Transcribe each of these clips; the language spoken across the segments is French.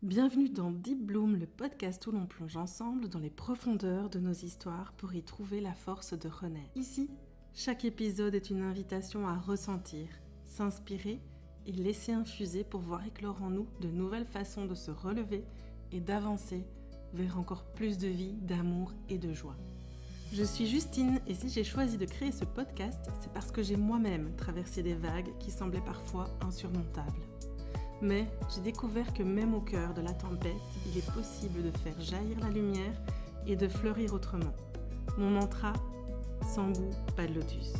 Bienvenue dans Deep Bloom, le podcast où l'on plonge ensemble dans les profondeurs de nos histoires pour y trouver la force de renaître. Ici, chaque épisode est une invitation à ressentir, s'inspirer et laisser infuser pour voir éclore en nous de nouvelles façons de se relever et d'avancer vers encore plus de vie, d'amour et de joie. Je suis Justine et si j'ai choisi de créer ce podcast, c'est parce que j'ai moi-même traversé des vagues qui semblaient parfois insurmontables. Mais j'ai découvert que même au cœur de la tempête, il est possible de faire jaillir la lumière et de fleurir autrement. Mon mantra, sans bout, pas de lotus.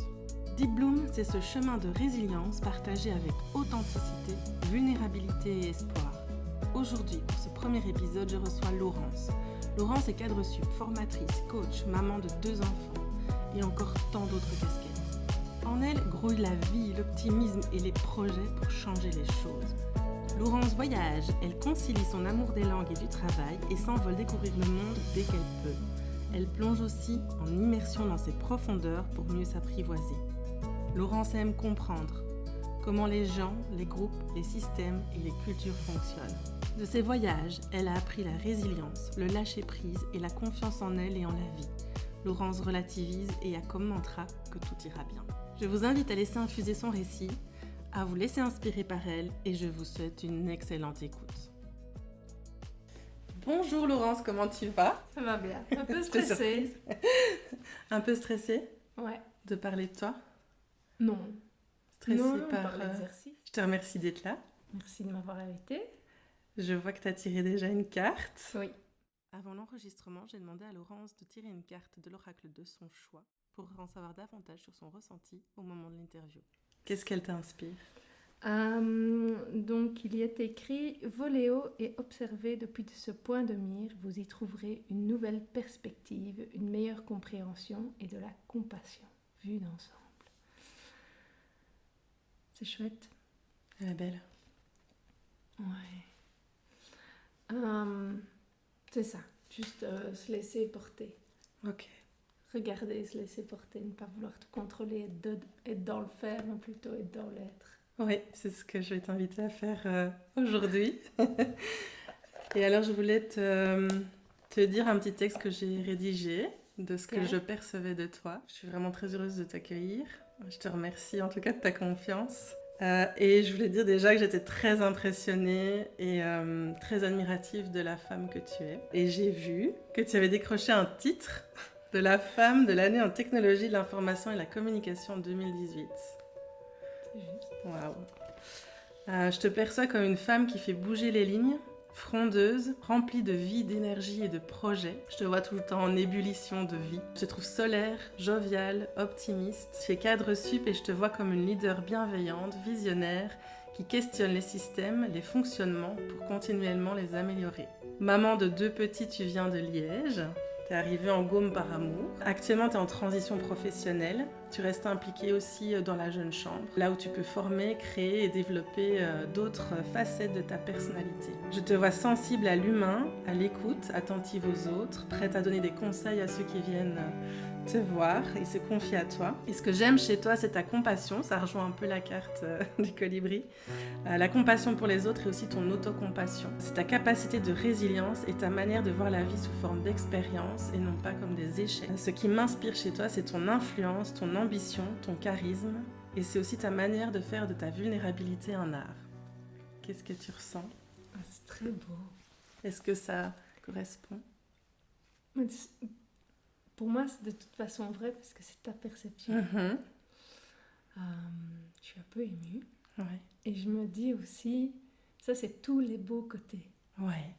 Deep Bloom, c'est ce chemin de résilience partagé avec authenticité, vulnérabilité et espoir. Aujourd'hui, pour ce premier épisode, je reçois Laurence. Laurence est cadre sup, formatrice, coach, maman de 2 enfants et encore tant d'autres casquettes. En elle grouille la vie, l'optimisme et les projets pour changer les choses. Laurence voyage, elle concilie son amour des langues et du travail et s'envole découvrir le monde dès qu'elle peut. Elle plonge aussi en immersion dans ses profondeurs pour mieux s'apprivoiser. Laurence aime comprendre comment les gens, les groupes, les systèmes et les cultures fonctionnent. De ses voyages, elle a appris la résilience, le lâcher-prise et la confiance en elle et en la vie. Laurence relativise et a comme mantra que tout ira bien. Je vous invite à laisser infuser son récit, à vous laisser inspirer par elle et je vous souhaite une excellente écoute. Bonjour Laurence, comment tu vas ? Ça va bien, un peu stressée. Un peu stressée Ouais. de parler de toi ? Non. Stressée Non, par l'exercice. Je te remercie d'être là. Merci de m'avoir invitée. Je vois que tu as tiré déjà une carte. Oui. Avant l'enregistrement, j'ai demandé à Laurence de tirer une carte de l'oracle de son choix pour en savoir davantage sur son ressenti au moment de l'interview. Qu'est-ce qu'elle t'inspire ? Donc, il y est écrit « Volez haut et observez depuis ce point de mire, vous y trouverez une nouvelle perspective, une meilleure compréhension et de la compassion, vue d'ensemble. » C'est chouette. Elle est belle. Ouais. C'est ça, juste se laisser porter. Ok. Regarder, se laisser porter, ne pas vouloir tout contrôler, être dans le faire, mais plutôt être dans l'être. Oui, c'est ce que je vais t'inviter à faire aujourd'hui. Et alors, je voulais te dire un petit texte que j'ai rédigé de ce que je percevais de toi. Je suis vraiment très heureuse de t'accueillir. Je te remercie en tout cas de ta confiance. Et je voulais dire déjà que j'étais très impressionnée et très admirative de la femme que tu es. Et j'ai vu que tu avais décroché un titre de la femme de l'année en technologie de l'information et la communication 2018. C'est juste. Waouh. Je te perçois comme une femme qui fait bouger les lignes, frondeuse, remplie de vie, d'énergie et de projets. Je te vois tout le temps en ébullition de vie. Je te trouve solaire, joviale, optimiste. Tu es cadre sup et je te vois comme une leader bienveillante, visionnaire, qui questionne les systèmes, les fonctionnements pour continuellement les améliorer. Maman de 2 petits, tu viens de Liège. T'es arrivée en Gaume par amour. Actuellement, t'es en transition professionnelle. Tu restes impliquée aussi dans la jeune chambre, là où tu peux former, créer et développer d'autres facettes de ta personnalité. Je te vois sensible à l'humain, à l'écoute, attentive aux autres, prête à donner des conseils à ceux qui viennent te voir et se confier à toi. Et ce que j'aime chez toi, c'est ta compassion. Ça rejoint un peu la carte du colibri. La compassion pour les autres et aussi ton autocompassion. C'est ta capacité de résilience et ta manière de voir la vie sous forme d'expérience et non pas comme des échecs. Ce qui m'inspire chez toi, c'est ton influence, ton ambition, ton charisme et c'est aussi ta manière de faire de ta vulnérabilité un art. Qu'est-ce que tu ressens ? C'est très beau. Est-ce que ça correspond ? Pour moi, c'est de toute façon vrai parce que c'est ta perception. Mm-hmm. Je suis un peu émue. Ouais. Et je me dis aussi, ça c'est tous les beaux côtés. Ouais.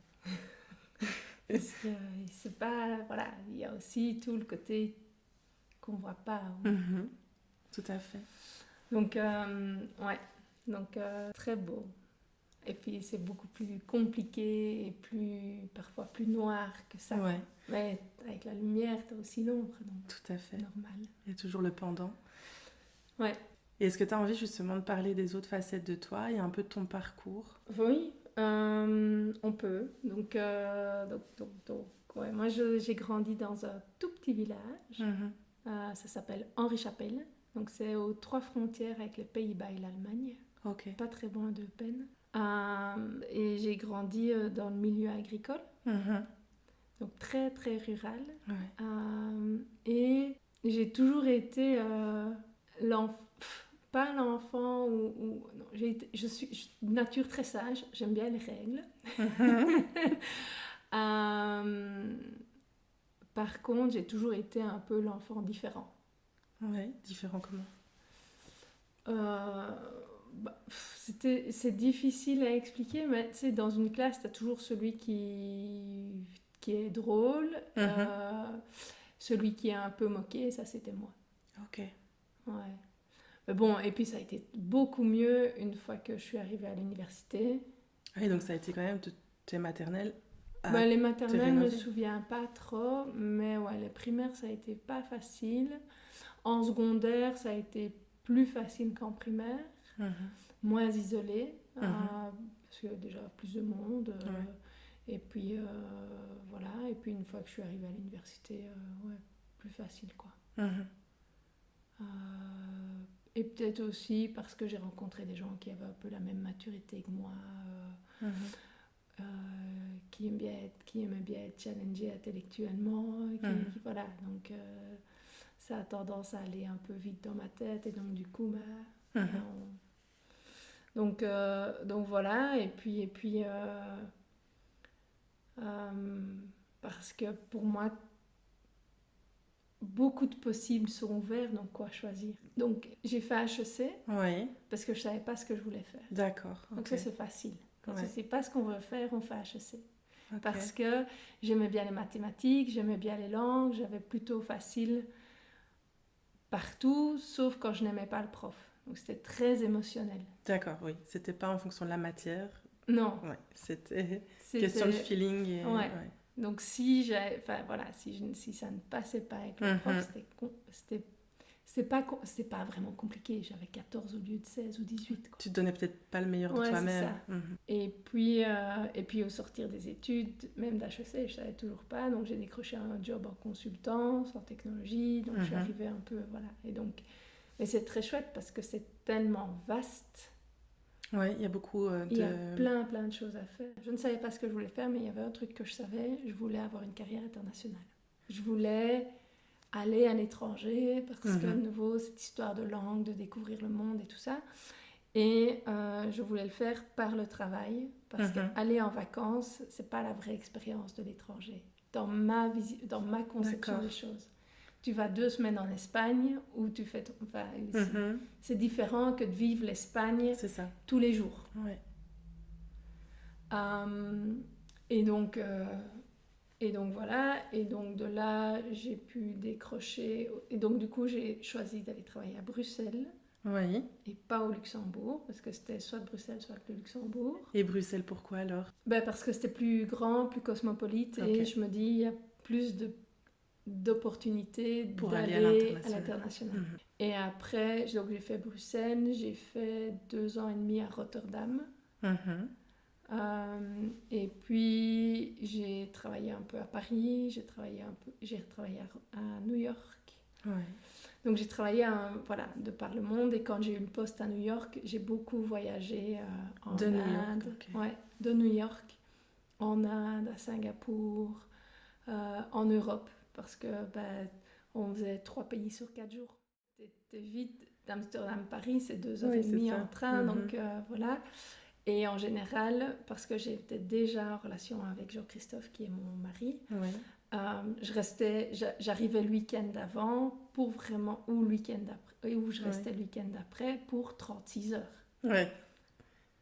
Parce que c'est pas, voilà, il y a aussi tout le côté qu'on voit pas. Mm-hmm. Tout à fait. Donc, très beau. Et puis c'est beaucoup plus compliqué et parfois plus noir que ça. Ouais. Mais avec la lumière, t'as aussi l'ombre, donc Tout à fait. normal. Il y a toujours le pendant. Ouais. Et est-ce que tu as envie justement de parler des autres facettes de toi et un peu de ton parcours ? Oui, on peut. Donc, ouais, moi j'ai grandi dans un tout petit village. Mm-hmm. Ça s'appelle Henri-Chapelle. Donc c'est aux 3 frontières avec les Pays-Bas et l'Allemagne. Ok. Pas très loin de Eupen. Et j'ai grandi dans le milieu agricole, donc très très rural. Et j'ai toujours été pas l'enfant non, je suis de nature très sage, j'aime bien les règles. Par contre, j'ai toujours été un peu l'enfant différent. Ouais, différent comment? C'est difficile à expliquer, mais tu sais, dans une classe, tu as toujours celui qui est drôle, celui qui est un peu moqué, ça c'était moi. Ok. Ouais. Mais bon, et puis ça a été beaucoup mieux une fois que je suis arrivée à l'université. Oui, donc ça a été quand même tes maternelles. Les maternelles, je ne me souviens pas trop, mais ouais, les primaires, ça a été pas facile. En secondaire, ça a été plus facile qu'en primaire, moins isolé, parce qu'il y a déjà plus de monde. Et puis, voilà. Et puis, une fois que je suis arrivée à l'université, ouais, plus facile, quoi. Et peut-être aussi parce que j'ai rencontré des gens qui avaient un peu la même maturité que moi, qui aimaient bien être challengés intellectuellement, voilà, donc ça a tendance à aller un peu vite dans ma tête, et donc du coup, donc voilà, et puis parce que pour moi, beaucoup de possibles sont ouverts, donc quoi choisir. Donc j'ai fait HEC, parce que je savais pas ce que je voulais faire. D'accord. Donc ça c'est facile. Quand on ne sait pas ce qu'on veut faire, on fait HEC. Parce que j'aimais bien les mathématiques, j'aimais bien les langues, j'avais plutôt facile partout, sauf quand je n'aimais pas le prof. Donc c'était très émocionnel. D'accord, oui. C'était pas en fonction de la matière. Non. Ouais, c'était question de feeling. Et... Ouais. Donc si ça ne passait pas avec le prof, c'était pas vraiment compliqué. J'avais 14 au lieu de 16 ou 18. Quoi. Tu te donnais peut-être pas le meilleur de toi-même. Et puis au sortir des études, même d'HEC, je savais toujours pas. Donc j'ai décroché un job en consultance, en technologie. Donc je suis arrivée un peu, voilà. Et donc, mais c'est très chouette parce que c'est tellement vaste. Ouais, il y a beaucoup Il y a plein de choses à faire. Je ne savais pas ce que je voulais faire, mais il y avait un truc que je savais. Je voulais avoir une carrière internationale. Je voulais aller à l'étranger parce que, de nouveau, cette histoire de langue, de découvrir le monde et tout ça. Et je voulais le faire par le travail parce qu'aller en vacances, c'est pas la vraie expérience de l'étranger. Dans ma conception des choses. Tu vas 2 semaines en Espagne ou tu fais... c'est différent que de vivre l'Espagne tous les jours. Ouais. Et donc voilà, et donc de là, j'ai pu décrocher... Et donc du coup, j'ai choisi d'aller travailler à Bruxelles. Oui. Et pas au Luxembourg, parce que c'était soit Bruxelles, soit le Luxembourg. Et Bruxelles, pourquoi alors? Parce que c'était plus grand, plus cosmopolite, et je me dis, il y a plus d'opportunités pour aller à l'international. Et après, donc j'ai fait Bruxelles, j'ai fait 2 ans et demi à Rotterdam. Et puis j'ai travaillé un peu à Paris, j'ai travaillé à New York. Donc j'ai travaillé de par le monde, et quand j'ai eu le poste à New York, j'ai beaucoup voyagé en Inde, de New York, en Inde, à Singapour, en Europe, parce que on faisait 3 pays sur 4 jours. C'était vite, d'Amsterdam-Paris, c'est 2h30 en train, donc voilà. Et en général, parce que j'étais déjà en relation avec Jean-Christophe, qui est mon mari, j'arrivais le week-end d'avant ou je restais le week-end d'après pour 36 heures.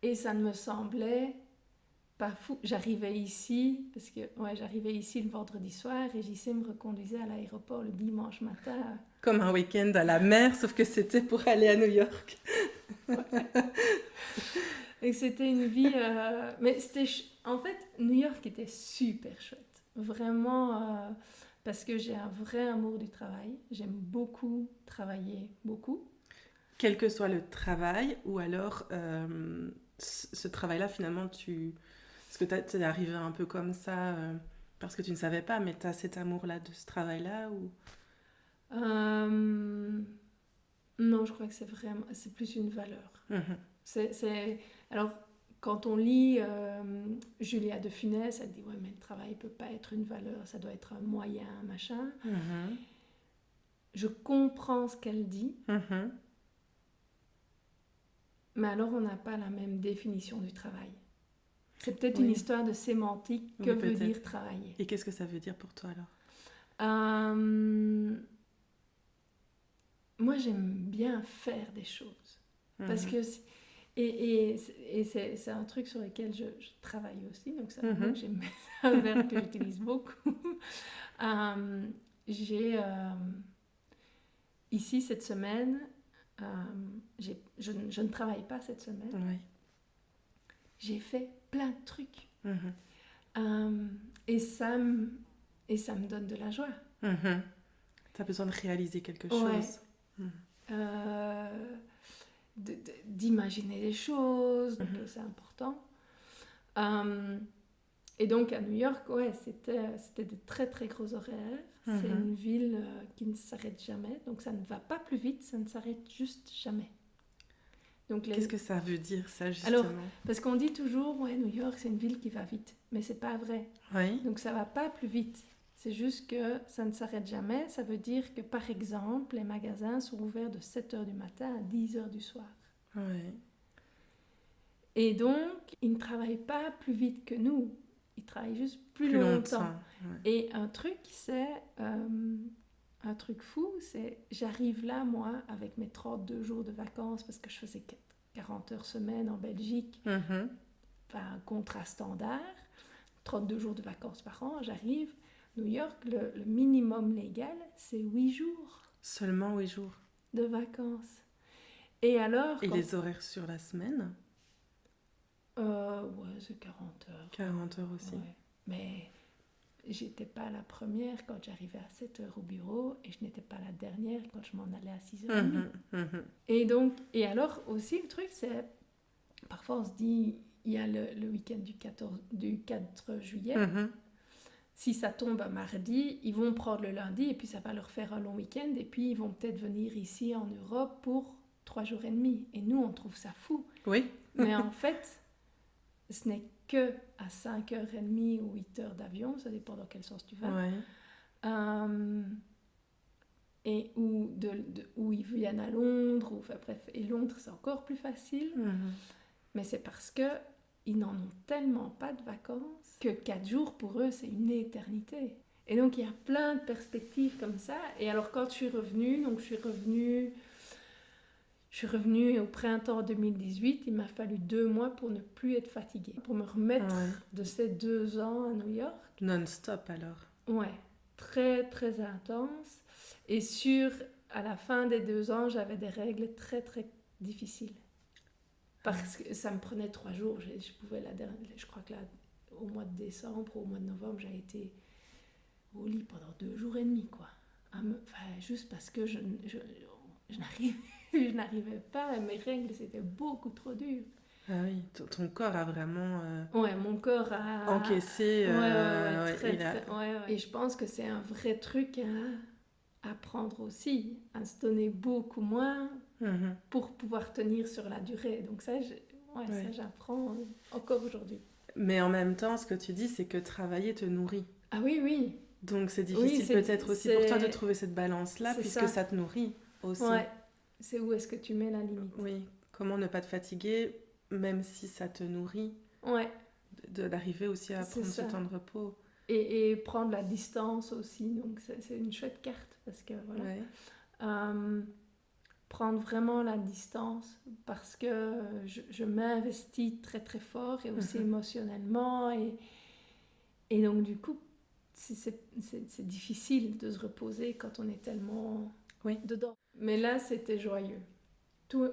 Et ça ne me semblait pas fou. J'arrivais ici le vendredi soir, et JC me reconduisait à l'aéroport le dimanche matin. Comme un week-end à la mer, sauf que c'était pour aller à New York. Et c'était une vie... mais en fait, New York était super chouette. Vraiment, parce que j'ai un vrai amour du travail. J'aime beaucoup travailler, beaucoup. Quel que soit le travail, ou alors ce travail-là, finalement, Est-ce que t'es arrivé un peu comme ça parce que tu ne savais pas, mais t'as cet amour-là de ce travail-là ou... Non, je crois que c'est plus une valeur. Alors, quand on lit Julia de Funès, elle dit ouais, mais le travail peut pas être une valeur, ça doit être un moyen, machin. Je comprends ce qu'elle dit, mais alors on n'a pas la même définition du travail. C'est peut-être une histoire de sémantique. Que veut dire travailler? Et qu'est-ce que ça veut dire pour toi alors? Moi, j'aime bien faire des choses. Parce que... Et c'est un truc sur lequel je travaille aussi. Donc, c'est un verbe que j'utilise beaucoup. Ici, cette semaine, je ne travaille pas cette semaine. Oui. J'ai fait plein de trucs. Et ça me donne de la joie. Tu as besoin de réaliser quelque chose. D'imaginer des choses, donc c'est important. Et donc à New York, c'était de très très gros horaires. C'est une ville qui ne s'arrête jamais, donc ça ne va pas plus vite, ça ne s'arrête juste jamais. Donc Qu'est-ce que ça veut dire, ça, justement? Alors, parce qu'on dit toujours, New York, c'est une ville qui va vite. Mais c'est pas vrai. Oui. Donc, ça va pas plus vite. C'est juste que ça ne s'arrête jamais. Ça veut dire que, par exemple, les magasins sont ouverts de 7h du matin à 10h du soir. Oui. Et donc, ils ne travaillent pas plus vite que nous. Ils travaillent juste plus longtemps. Ouais. Et un truc, c'est... un truc fou, c'est j'arrive là, moi, avec mes 32 jours de vacances, parce que je faisais 40 heures semaine en Belgique, enfin, un contrat standard, 32 jours de vacances par an, j'arrive. New York, le minimum légal, c'est 8 jours. Seulement 8 jours de vacances. Et alors... Et les horaires sur la semaine? Ouais, c'est 40 heures. 40 heures aussi. Ouais. Mais... j'étais pas la première quand j'arrivais à 7h au bureau et je n'étais pas la dernière quand je m'en allais à 6h30. Et donc, et alors aussi le truc c'est, parfois on se dit, il y a le week-end du 4 juillet, si ça tombe un mardi, ils vont prendre le lundi et puis ça va leur faire un long week-end et puis ils vont peut-être venir ici en Europe pour 3 jours et demi. Et nous, on trouve ça fou. Oui. Mais en fait, ce n'est que à 5h30 ou 8h d'avion, ça dépend dans quel sens tu vas, et où ils viennent à Londres, ou, enfin, bref, et Londres c'est encore plus facile, mais c'est parce qu'ils n'en ont tellement pas de vacances que 4 jours pour eux c'est une éternité. Et donc il y a plein de perspectives comme ça. Et alors quand je suis revenue, je suis revenue au printemps 2018, il m'a fallu 2 mois pour ne plus être fatiguée, pour me remettre de ces 2 ans à New York. Non-stop alors? Ouais, très très intense. Et à la fin des 2 ans, j'avais des règles très très difficiles. Parce que ça me prenait 3 jours. Je crois que là, au mois de décembre, au mois de novembre, j'ai été au lit pendant 2 jours et demi, quoi. Juste parce que je n'arrivais pas, mes règles c'était beaucoup trop dur. Ah oui, ton corps a vraiment mon corps a encaissé. Et je pense que c'est un vrai truc à apprendre aussi, à se donner beaucoup moins pour pouvoir tenir sur la durée. Donc ça j'apprends encore aujourd'hui. Mais en même temps, ce que tu dis, c'est que travailler te nourrit. Ah oui. Donc c'est difficile peut-être aussi pour toi de trouver cette balance-là, puisque ça te nourrit aussi. Ouais, c'est où est-ce que tu mets la limite. Oui, comment ne pas te fatiguer, même si ça te nourrit. Ouais. D'arriver aussi à prendre ce temps de repos. Et prendre la distance aussi, donc c'est une chouette carte, parce que voilà. Prendre vraiment la distance, parce que je m'investis très très fort, et aussi émotionnellement, et donc du coup, c'est difficile de se reposer quand on est tellement dedans. Mais là, c'était joyeux.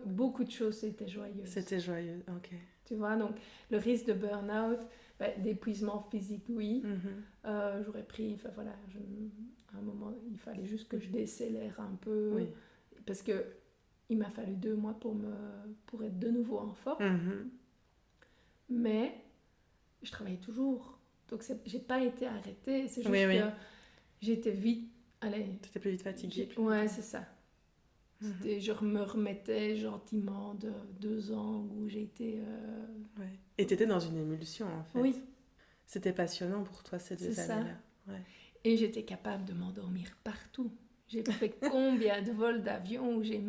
Beaucoup de choses, c'était joyeux. C'était joyeux, ok. Tu vois, donc le risque de burn-out, d'épuisement physique, oui. J'aurais pris, enfin voilà, à un moment, il fallait juste que je décélère un peu. Oui. Parce que il m'a fallu 2 mois pour être de nouveau en forme. Mais je travaillais toujours. Donc j'ai pas été arrêtée. C'est juste que j'étais vite... T'étais plus vite fatiguée. Ouais, c'est ça. Je me remettais gentiment de 2 ans où j'ai été... Ouais. Et tu étais dans une émulsion, en fait. Oui. C'était passionnant pour toi, ces 2 années-là. Ouais. Et j'étais capable de m'endormir partout. J'ai fait combien de vols d'avion où j'ai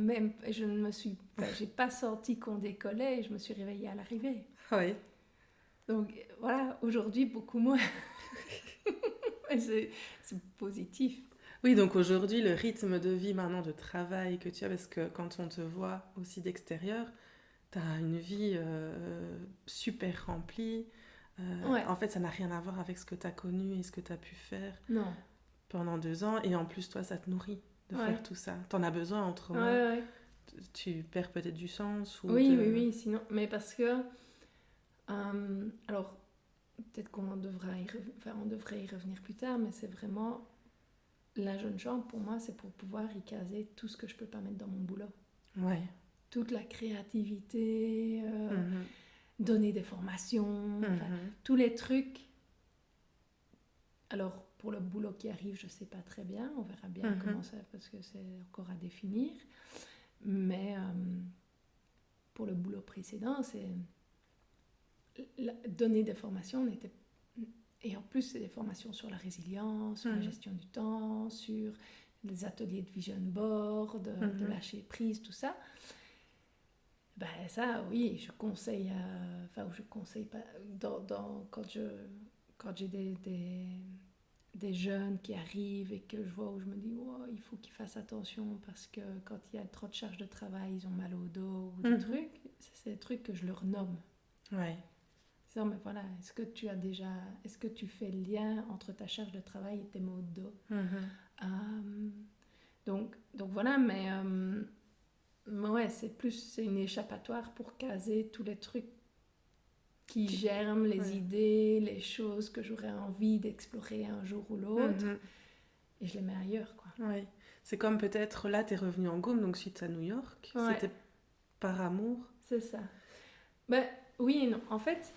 pas senti qu'on décollait et je me suis réveillée à l'arrivée. Oui. Donc voilà, aujourd'hui beaucoup moins. c'est positif. Oui, donc aujourd'hui, le rythme de vie maintenant, de travail que tu as, parce que quand on te voit aussi d'extérieur, tu as une vie super remplie. En fait, ça n'a rien à voir avec ce que tu as connu et ce que tu as pu faire pendant 2 ans. Et en plus, toi, ça te nourrit de faire tout ça. Tu en as besoin, autrement. Tu perds peut-être du sens. Ou oui, sinon. Mais parce que... alors, peut-être qu'on devrait y revenir plus tard, mais c'est vraiment... La jeune chambre, pour moi, c'est pour pouvoir y caser tout ce que je peux pas mettre dans mon boulot. Ouais. Toute la créativité, donner des formations, tous les trucs. Alors, pour le boulot qui arrive, je sais pas très bien. On verra bien comment ça... Parce que c'est encore à définir. Mais pour le boulot précédent, c'est... Donner des formations n'était... Et en plus, c'est des formations sur la résilience, sur la gestion du temps, sur les ateliers de vision board, de lâcher prise, tout ça. Ben ça, oui, je conseille... Enfin, je conseille pas... Quand j'ai des jeunes qui arrivent et que je vois où je me dis oh, il faut qu'ils fassent attention parce que quand il y a trop de charge de travail, ils ont mal au dos ou des trucs, c'est des trucs que je leur nomme. Ouais. Mais voilà, est-ce que tu fais le lien entre ta charge de travail et tes maux de dos? Donc voilà, mais ouais, c'est une échappatoire pour caser tous les trucs qui germent, les idées, les choses que j'aurais envie d'explorer un jour ou l'autre, et je les mets ailleurs, quoi. Ouais. C'est comme peut-être, là, t'es revenue en Gaume, donc suite à New York, c'était par amour. C'est ça. Ben, oui et non, en fait...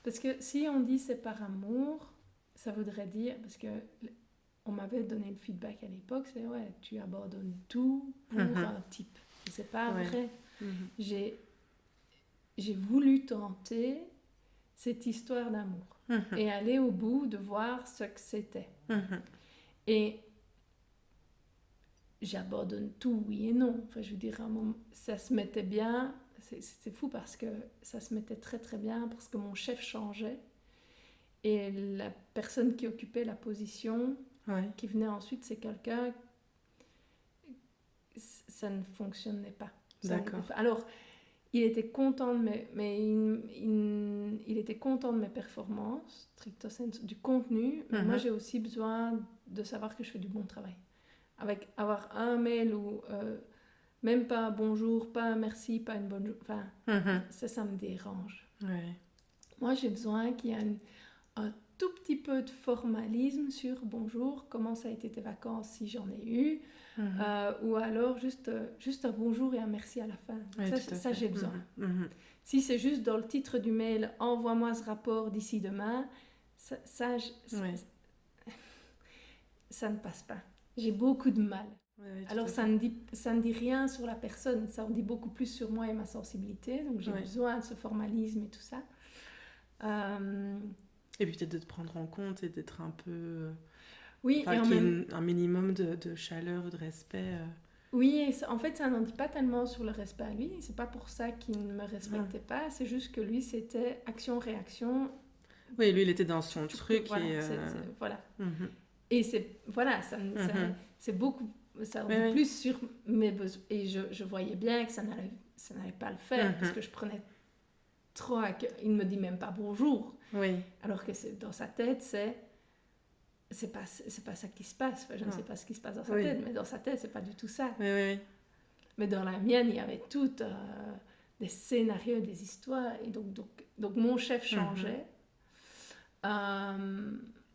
Parce que si on dit c'est par amour, ça voudrait dire, parce que on m'avait donné le feedback à l'époque, c'est ouais, tu abandonnes tout pour un type. Et c'est pas vrai. J'ai voulu tenter cette histoire d'amour et aller au bout de voir ce que c'était. Et j'abandonne tout, oui et non. Enfin, je veux dire, à un moment, ça se mettait bien. C'est fou parce que ça se mettait très très bien parce que mon chef changeait et la personne qui occupait la position qui venait ensuite, c'est quelqu'un, ça ne fonctionnait pas. D'accord. Alors, il était content de il était content de mes performances, stricto sensu, du contenu, mais moi j'ai aussi besoin de savoir que je fais du bon travail. Avec avoir un mail où même pas un bonjour, pas un merci, pas une bonne... Enfin, ça me dérange. Ouais. Moi, j'ai besoin qu'il y ait un tout petit peu de formalisme sur bonjour, comment ça a été tes vacances si j'en ai eu, ou alors juste un bonjour et un merci à la fin. Ouais, ça j'ai besoin. Si c'est juste dans le titre du mail, envoie-moi ce rapport d'ici demain, ça ne passe pas. J'ai beaucoup de mal. Ouais, alors ça ne dit rien sur la personne, ça en dit beaucoup plus sur moi et ma sensibilité, donc j'ai besoin de ce formalisme et tout ça. Et puis peut-être de te prendre en compte et d'être un peu... Oui, et qu'il y ait un minimum de chaleur, de respect. Oui, et en fait ça n'en dit pas tellement sur le respect à lui, c'est pas pour ça qu'il ne me respectait pas, c'est juste que lui c'était action-réaction. Oui, lui il était dans son truc. Voilà, et voilà. Et c'est beaucoup... Ça en dit plus sur mes besoins. Et je voyais bien que ça n'allait pas le faire parce que je prenais trop à cœur. Il ne me dit même pas bonjour. Oui. Alors que dans sa tête, c'est pas ça qui se passe. Enfin, je ne sais pas ce qui se passe dans sa tête, mais dans sa tête, c'est pas du tout ça. Oui. Mais dans la mienne, il y avait tout des scénarios, des histoires. Et donc mon chef changeait.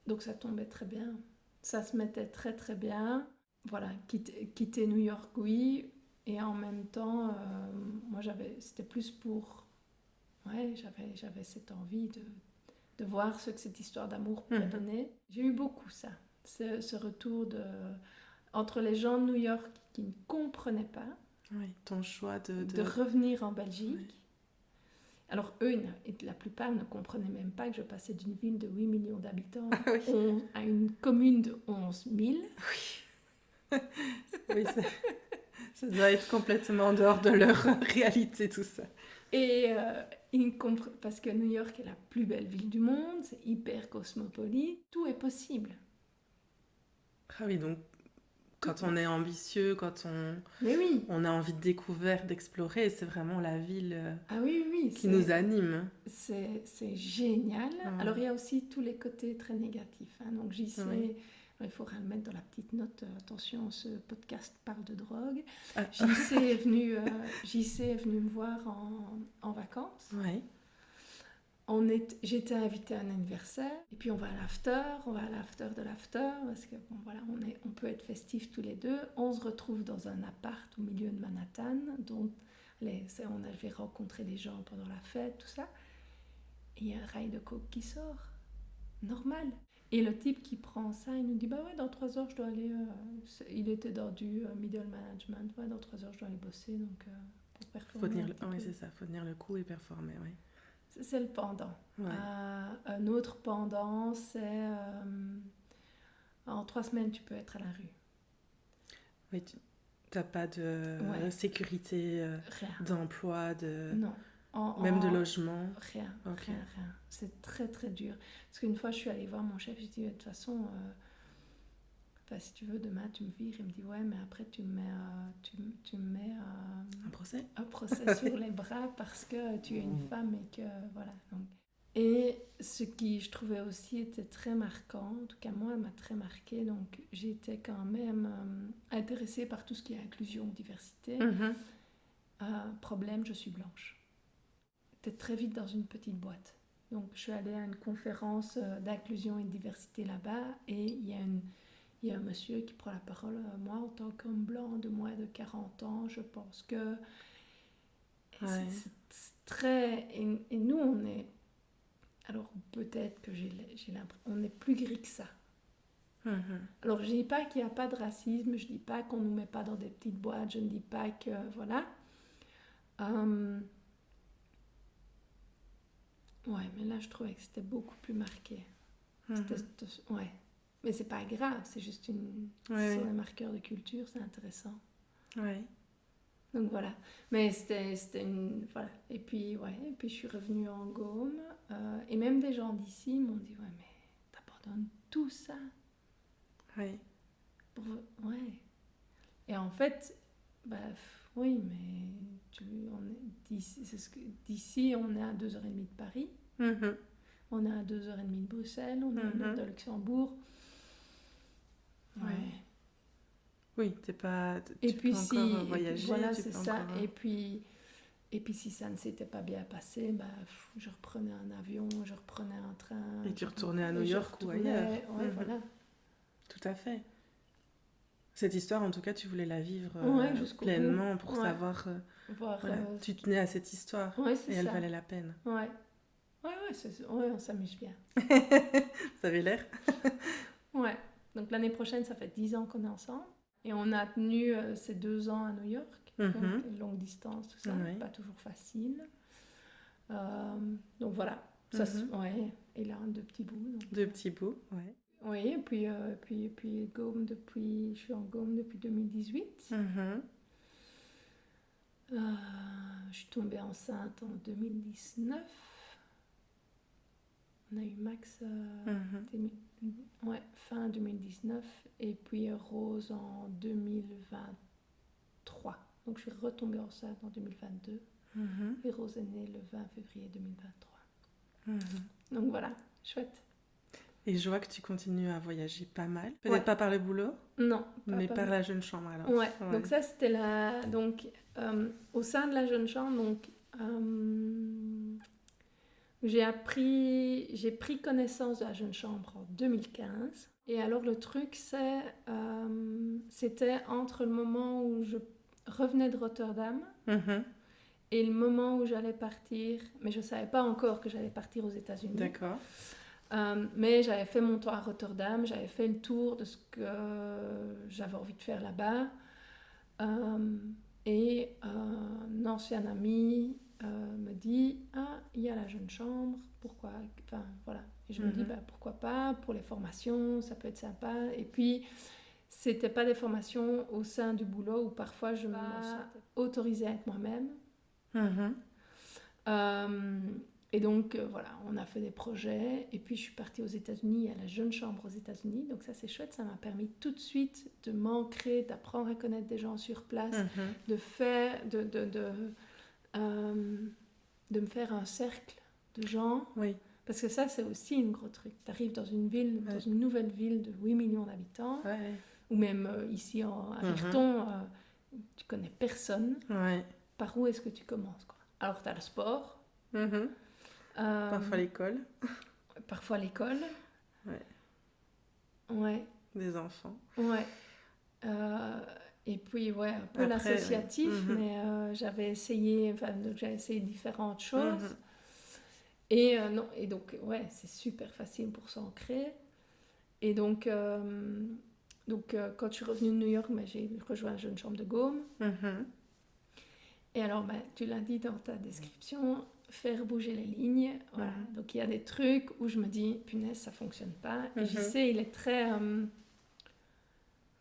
Donc ça tombait très bien. Ça se mettait très très bien. Voilà, quitter New York, oui, et en même temps, moi c'était plus pour, j'avais cette envie de voir ce que cette histoire d'amour pouvait donner. J'ai eu beaucoup ça, ce retour entre les gens de New York qui ne comprenaient pas, Oui, ton choix de revenir en Belgique. Oui. Alors eux, la plupart ne comprenaient même pas que je passais d'une ville de 8 millions d'habitants à une commune de 11 000. Oui, oui ça doit être complètement en dehors de leur réalité, tout ça. Et parce que New York est la plus belle ville du monde, c'est hyper cosmopolite, tout est possible. Ah oui, donc quand on est ambitieux, quand Mais oui. on a envie de découvrir, d'explorer, c'est vraiment la ville qui nous anime. C'est génial. Alors il y a aussi tous les côtés très négatifs. Hein. Donc j'y sais, il faudra le mettre dans la petite note, attention, ce podcast parle de drogue. JC est venu me voir en vacances. Oui. J'étais invitée à un anniversaire et puis on va à l'after de l'after parce que bon, voilà, on peut être festifs tous les deux. On se retrouve dans un appart au milieu de Manhattan dont on avait rencontré des gens pendant la fête, tout ça. Et il y a un rail de coke qui sort, normal. Et le type qui prend ça, il nous dit bah ouais, dans 3 heures je dois aller. Il était dans du middle management, ouais, dans 3 heures je dois aller bosser donc pour performer. Oui, c'est ça, faut tenir le coup et performer, oui. C'est le pendant. Ouais. Un autre pendant, c'est en 3 semaines, tu peux être à la rue. Oui, tu n'as pas de sécurité d'emploi, même de logement. Rien. C'est très très dur. Parce qu'une fois, je suis allée voir mon chef, j'ai dit de toute façon, si tu veux, demain tu me vires. Il me dit ouais, mais après tu me mets un procès sur les bras parce que tu es une femme et que voilà. Donc. Et ce qui je trouvais aussi était très marquant, en tout cas moi, m'a très marqué. Donc j'étais quand même intéressée par tout ce qui est inclusion, diversité. Problème, je suis blanche. J'étais très vite dans une petite boîte. Donc je suis allée à une conférence d'inclusion et de diversité là-bas et il y a un monsieur qui prend la parole. Moi, en tant qu'homme blanc de moins de 40 ans, je pense que... C'est très... Et nous, on est... Alors, peut-être que j'ai l'impression... On est plus gris que ça. Alors, je ne dis pas qu'il n'y a pas de racisme, je ne dis pas qu'on ne nous met pas dans des petites boîtes, je ne dis pas que... Voilà. Ouais, mais là, je trouvais que c'était beaucoup plus marqué. Ouais. Mais c'est pas grave, c'est juste sur les marqueurs de culture, c'est intéressant. Ouais. Donc voilà. Mais c'était une... Voilà. Et puis je suis revenue en Gaume. Et même des gens d'ici m'ont dit ouais, mais t'abandonnes tout ça. Ouais. Ouais. Et en fait, oui, mais d'ici, on est à 2h30 de Paris. On est à 2h30 de Bruxelles, on est à 1h de Luxembourg. Ouais. Oui, t'es pas... Et puis si... encore voyager. Voilà, c'est ça. Encore... Et puis si ça ne s'était pas bien passé, je reprenais un avion, je reprenais un train. Et tu retournais à New York ou ailleurs. Ouais, voilà. Tout à fait. Cette histoire, en tout cas, tu voulais la vivre pleinement pour savoir... tu tenais à cette histoire et elle valait la peine. Ouais, on s'amuse bien. Ça avait l'air. Ouais. Donc l'année prochaine, ça fait 10 ans qu'on est ensemble. Et on a tenu ces 2 ans à New York. Donc longue distance, tout ça. Pas toujours facile. Donc voilà. Ça, et là, 2 petits bouts. Donc... 2 petits bouts, ouais. Oui, et puis Gaume je suis en Gaume depuis 2018. Je suis tombée enceinte en 2019. On a eu Max fin 2019 et puis Rose en 2023. Donc je suis retombée enceinte en 2022 et Rose est née le 20 février 2023. Donc voilà, chouette. Et je vois que tu continues à voyager pas mal. Peut-être pas par le boulot. Non. Mais par la jeune chambre alors. Ouais. Donc ça c'était donc au sein de la jeune chambre donc j'ai pris connaissance de la jeune chambre en 2015. Et alors le truc c'était entre le moment où je revenais de Rotterdam et le moment où j'allais partir, mais je ne savais pas encore que j'allais partir aux États-Unis. D'accord. Mais j'avais fait mon tour à Rotterdam, j'avais fait le tour de ce que j'avais envie de faire là-bas. Et un ancien ami me dit « Ah, il y a la jeune chambre, pourquoi ?» Enfin, voilà. Et je me dis « Pourquoi pas, pour les formations, ça peut être sympa. » Et puis, c'était pas des formations au sein du boulot où parfois je me sentais autorisée à être moi-même. Et donc, voilà, on a fait des projets. Et puis, je suis partie aux États-Unis, à la Jeune Chambre aux États-Unis. Donc, ça, c'est chouette. Ça m'a permis tout de suite de m'ancrer, d'apprendre à connaître des gens sur place, de me faire un cercle de gens. Oui. Parce que ça, c'est aussi un gros truc. Tu arrives dans une ville, dans une nouvelle ville de 8 millions d'habitants, ou même ici à Virton, tu connais personne. Par où est-ce que tu commences, quoi? Alors, tu as le sport. Parfois l'école. Parfois l'école. Ouais. Des enfants. Ouais. Et puis, ouais, un peu l'associatif, mais j'avais essayé différentes choses. Et non, et donc, ouais, c'est super facile pour s'ancrer. Et donc, quand je suis revenue de New York, j'ai rejoint la Jeune Chambre de Gaume. Et alors, tu l'as dit dans ta description, faire bouger les lignes. Voilà. Donc, il y a des trucs où je me dis, punaise, ça fonctionne pas. Et je sais, il est très...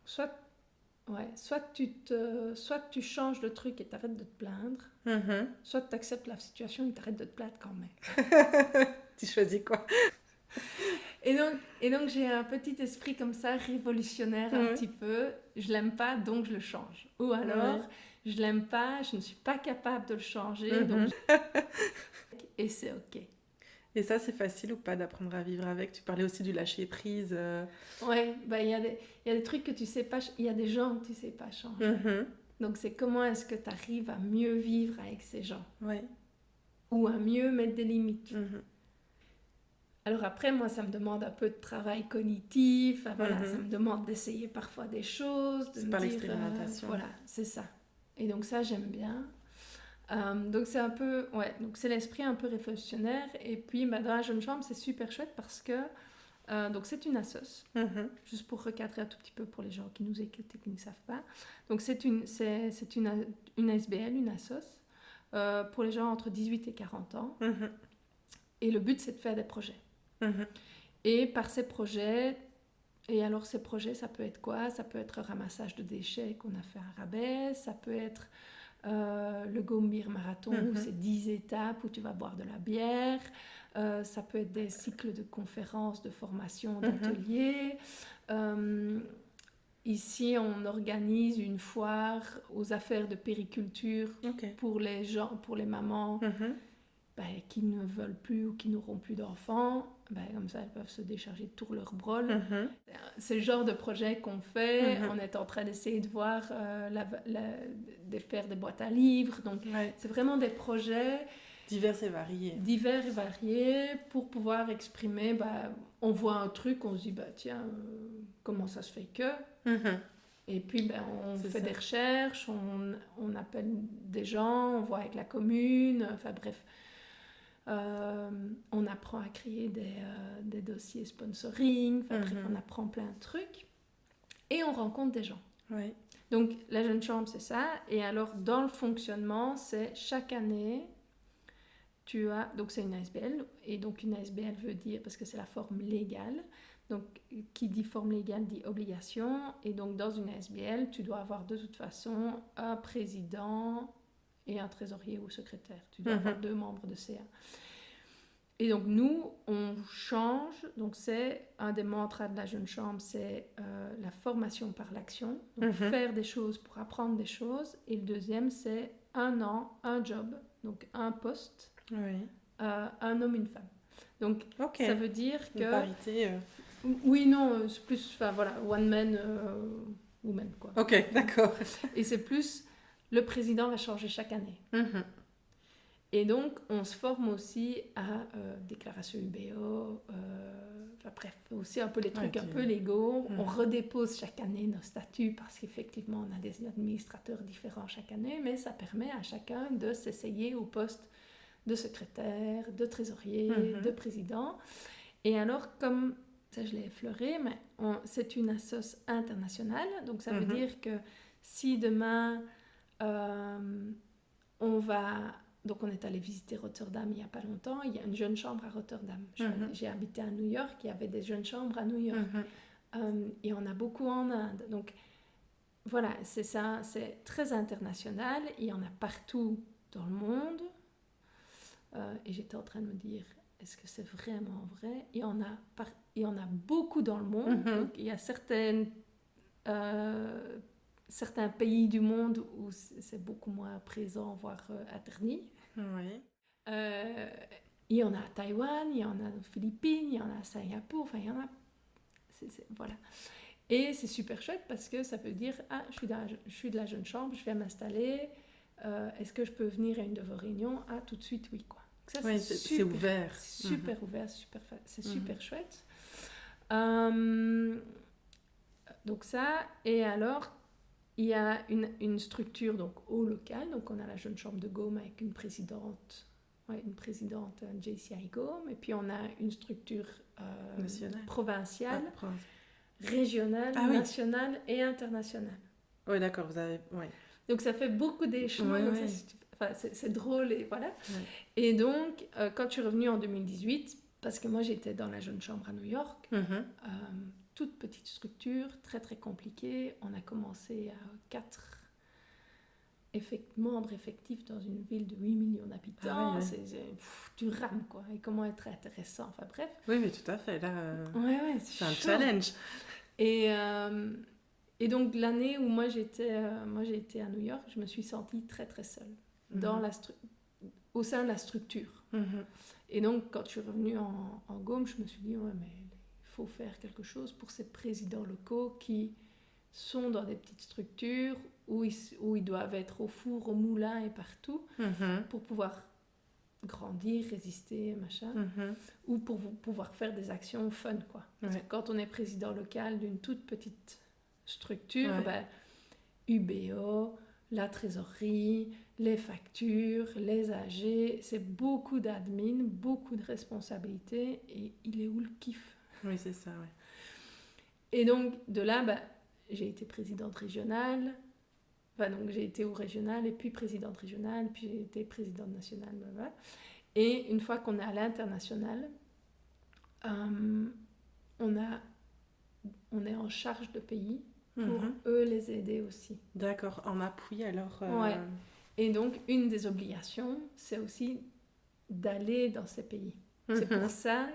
soit tu changes le truc et t'arrêtes de te plaindre, soit tu acceptes la situation et t'arrêtes de te plaindre quand même. Tu choisis quoi? Et donc j'ai un petit esprit comme ça, révolutionnaire un petit peu. Je l'aime pas, donc je le change. Ou alors, je l'aime pas, je ne suis pas capable de le changer, donc et c'est ok. Et ça, c'est facile ou pas d'apprendre à vivre avec? Tu parlais aussi du lâcher prise. Ouais, il y a des trucs que tu sais pas, il y a des gens que tu sais pas changer. Donc c'est comment est-ce que tu arrives à mieux vivre avec ces gens? Ou à mieux mettre des limites. Alors après, moi, ça me demande un peu de travail cognitif. Voilà, ça me demande d'essayer parfois des choses. C'est par l'expérimentation. Voilà, c'est ça. Et donc ça, j'aime bien. Donc c'est un peu, donc c'est l'esprit un peu révolutionnaire. Et puis dans la Jeune Chambre, c'est super chouette parce que donc c'est une assoce. Juste pour recadrer un tout petit peu pour les gens qui nous écoutent et qui ne savent pas. Donc c'est une SBL, une assoce, pour les gens entre 18 et 40 ans. Et le but, c'est de faire des projets. Et par ces projets, ça peut être quoi? Ça peut être un ramassage de déchets qu'on a fait à Rabais, ça peut être le Gaume Beer Marathon, où c'est 10 étapes où tu vas boire de la bière, ça peut être des cycles de conférences, de formations, d'ateliers. Ici, on organise une foire aux affaires de périculture pour les gens, pour les mamans qui ne veulent plus ou qui n'auront plus d'enfants. Comme ça, elles peuvent se décharger de tout leur brol. C'est le genre de projet qu'on fait. On est en train d'essayer de voir, de faire des boîtes à livres. Donc, c'est vraiment des projets divers et variés pour pouvoir exprimer. On voit un truc, on se dit, tiens, comment ça se fait que... Et puis, on fait des recherches, on appelle des gens, on voit avec la commune, enfin bref... on apprend à créer des dossiers sponsoring, bref, on apprend plein de trucs et on rencontre des gens. Donc la Jeune Chambre, c'est ça. Et alors dans le fonctionnement, c'est chaque année donc c'est une ASBL, et donc une ASBL veut dire, parce que c'est la forme légale, donc qui dit forme légale dit obligation, et donc dans une ASBL tu dois avoir de toute façon un président et un trésorier ou secrétaire. Tu dois avoir 2 membres de CA. Et donc, nous, on change. Donc, c'est un des mantras de la Jeune Chambre, c'est la formation par l'action. Donc, faire des choses pour apprendre des choses. Et le deuxième, c'est 1 an, un job. Donc, un poste, un homme, une femme. Donc, ça veut dire que... Une parité... Oui, non, c'est plus... Enfin, voilà, one man, woman, quoi. Ok, d'accord. Et c'est plus... Le président va changer chaque année. Et donc, on se forme aussi à déclaration UBO, bref, aussi un peu les trucs un peu légaux. On redépose chaque année nos statuts parce qu'effectivement, on a des administrateurs différents chaque année, mais ça permet à chacun de s'essayer au poste de secrétaire, de trésorier, de président. Et alors, comme ça je l'ai effleuré, mais c'est une assoce internationale, donc ça veut dire que si demain... Donc on est allé visiter Rotterdam il n'y a pas longtemps. Il y a une jeune chambre à Rotterdam. J'ai habité à New York, il y avait des jeunes chambres à New York. Et on a beaucoup en Inde. Donc voilà, c'est ça, c'est très international. Il y en a partout dans le monde. Et j'étais en train de me dire, est-ce que c'est vraiment vrai? Il y en a beaucoup dans le monde. Donc il y a certains pays du monde où c'est beaucoup moins présent, voire interdit. Oui. Il y en a à Taïwan, il y en a aux Philippines, il y en a à Singapour, enfin il y en a... voilà. Et c'est super chouette parce que ça veut dire, je suis de la jeune chambre, je viens m'installer, est-ce que je peux venir à une de vos réunions? Tout de suite, oui, quoi. Donc ça, c'est ouvert. C'est super ouvert, c'est super chouette. Donc ça, et alors... Il y a une structure donc, au local, donc on a la jeune chambre de Gaume avec une présidente JCI Gaume, et puis on a une structure provinciale, régionale, nationale et internationale. Oui, d'accord, vous avez... Ouais. Donc ça fait beaucoup d'échelons, c'est drôle, et voilà. Ouais. Et donc, quand je suis revenue en 2018, parce que moi j'étais dans la jeune chambre à New York, toute petite structure, très très compliquée. On a commencé à 4 membres effectifs dans une ville de 8 millions d'habitants. Tu rames, quoi. Et comment être intéressant, enfin bref. Oui, mais tout à fait, là, c'est un chaud. challenge. Et donc l'année où moi j'ai été à New York, je me suis sentie très très seule au sein de la structure. Et donc quand je suis revenue en Gaume, je me suis dit, mais il faut faire quelque chose pour ces présidents locaux qui sont dans des petites structures où ils doivent être au four, au moulin et partout pour pouvoir grandir, résister, machin, ou pour pouvoir faire des actions fun, quoi. Parce que quand on est président local d'une toute petite structure, UBO, la trésorerie, les factures, les AG, c'est beaucoup d'admin, beaucoup de responsabilités, et il est où le kiff? Oui, c'est ça, oui. Et donc, de là, j'ai été présidente régionale. Donc, j'ai été au régional, et puis présidente régionale, puis j'ai été présidente nationale. Blablabla. Et une fois qu'on est à l'international, on est en charge de pays pour eux les aider aussi. D'accord, en appui alors. Ouais. Et donc, une des obligations, c'est aussi d'aller dans ces pays. C'est pour ça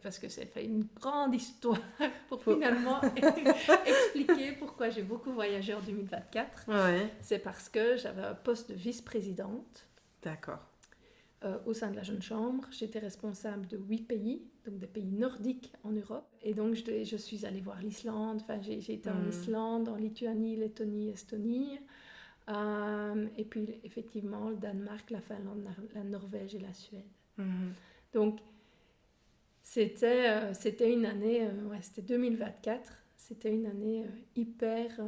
parce que ça fait une grande histoire pour finalement expliquer pourquoi j'ai beaucoup voyagé en 2024. C'est parce que j'avais un poste de vice-présidente. D'accord. Au sein de la jeune chambre. J'étais responsable de 8 pays, donc des pays nordiques en Europe. Et donc je suis allée voir l'Islande, j'ai été en Islande, en Lituanie, Lettonie, Estonie. Et puis effectivement le Danemark, la Finlande, la Norvège et la Suède. Donc, c'était une année, c'était 2024, c'était une année hyper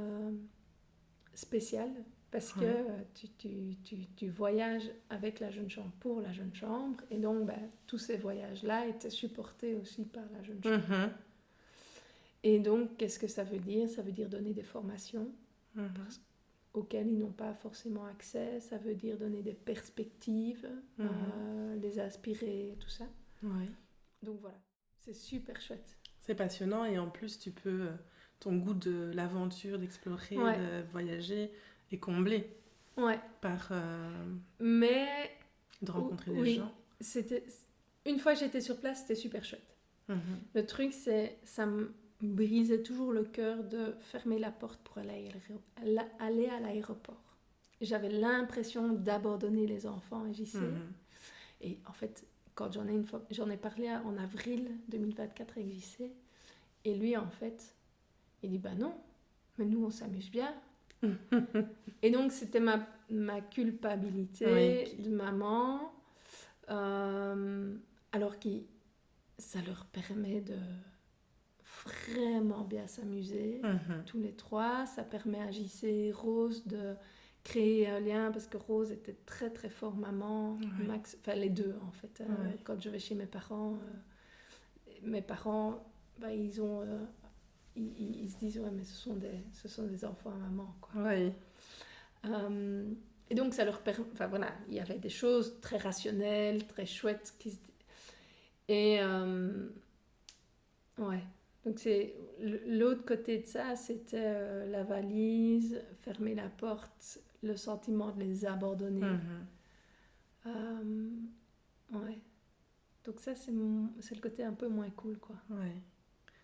spéciale parce que tu voyages avec la jeune chambre pour la jeune chambre, et donc tous ces voyages-là étaient supportés aussi par la jeune chambre. Et donc, qu'est-ce que ça veut dire? Ça veut dire donner des formations auxquelles ils n'ont pas forcément accès, ça veut dire donner des perspectives, les inspirer, tout ça. Donc voilà, c'est super chouette. C'est passionnant, et en plus tu peux, ton goût de l'aventure, d'explorer, de voyager est comblé par de rencontrer des gens. Une fois que j'étais sur place, c'était super chouette. Le truc, ça me brisait toujours le cœur de fermer la porte pour aller à l'aéroport. J'avais l'impression d'abandonner les enfants à JC. Et en fait, quand j'en ai parlé en avril 2024 avec JC, et lui, en fait, il dit non, mais nous, on s'amuse bien. Et donc, c'était ma culpabilité de maman, alors que ça leur permet de vraiment bien s'amuser, tous les trois. Ça permet à JC et Rose de créer un lien, parce que Rose était très très fort maman, Max, enfin les deux en fait. Quand je vais chez mes parents, ils se disent mais ce sont des enfants à maman, quoi. Et donc, ça leur permet... Enfin, voilà, il y avait des choses très rationnelles, très chouettes. Et, ouais. Donc, l'autre côté de ça, c'était la valise, fermer la porte, le sentiment de les abandonner. Ouais. Donc ça, c'est le côté un peu moins cool, quoi. Ouais.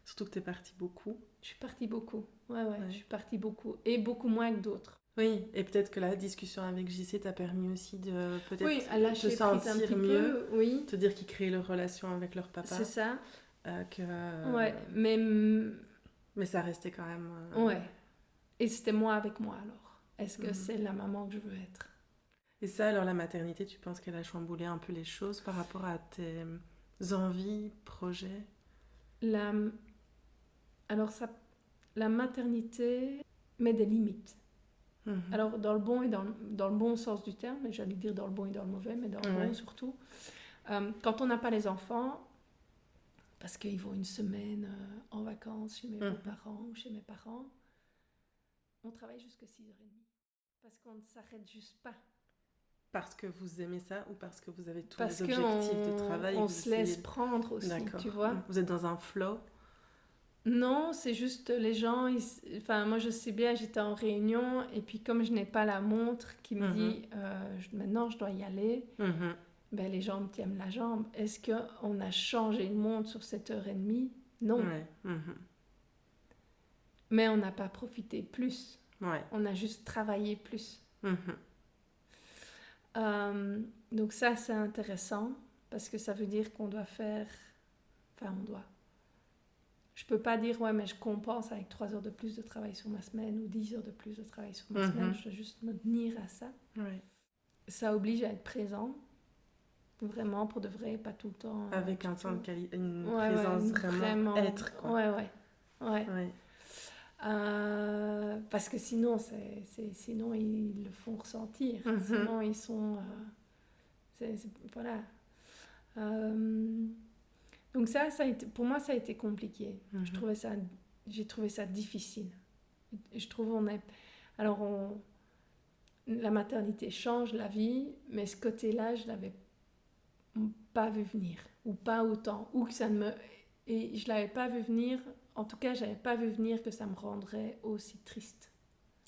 Surtout que t'es partie beaucoup. Je suis partie beaucoup. Ouais. Je suis partie beaucoup. Et beaucoup moins que d'autres. Oui, et peut-être que la discussion avec JC t'a permis aussi de peut-être te sentir un petit mieux, peu, oui. te dire qu'ils créent leur relation avec leur papa. C'est ça. Ouais, mais ça restait quand même... Ouais. Et c'était moi avec moi, alors. Est-ce que c'est la maman que je veux être? Et ça, alors, la maternité, tu penses qu'elle a chamboulé un peu les choses par rapport à tes envies, projets? Alors, la maternité met des limites. Alors, dans le bon et dans le bon sens du terme, mais j'allais dire dans le bon et dans le mauvais, mais dans le bon surtout. Quand on n'a pas les enfants, parce qu'ils vont une semaine en vacances chez mes beaux-parents ou chez mes parents, on travaille jusqu'à 6h30. Parce qu'on ne s'arrête juste pas. Parce que vous aimez ça ou parce que vous avez tous les objectifs de travail? On se laisse prendre aussi, tu vois. Vous êtes dans un flow? Non, c'est juste les gens... Enfin, moi, je sais bien, j'étais en réunion et puis comme je n'ai pas la montre qui me dit maintenant, je dois y aller, ben, les gens me tiennent la jambe. Est-ce qu'on a changé une montre sur 7h30? Non. Ouais. Mais on n'a pas profité plus. Ouais. On a juste travaillé plus. Donc ça, c'est intéressant parce que ça veut dire qu'on doit faire... Enfin, on doit... Je peux pas dire, ouais, mais je compense avec 3 heures de plus de travail sur ma semaine ou 10 heures de plus de travail sur ma semaine. Je dois juste me tenir à ça. Ouais. Ça oblige à être présent. Vraiment, pour de vrai, pas tout le temps. Avec un temps de qualité, une présence vraiment être, quoi. Ouais. Parce que sinon, sinon, ils le font ressentir. Sinon, ils sont... voilà. Donc ça a été, pour moi, ça a été compliqué. J'ai trouvé ça difficile. Je trouve la maternité change la vie, mais ce côté-là, je l'avais pas vu venir, ou pas autant, ou que ça ne me... Et je l'avais pas vu venir, en tout cas, j'avais pas vu venir que ça me rendrait aussi triste.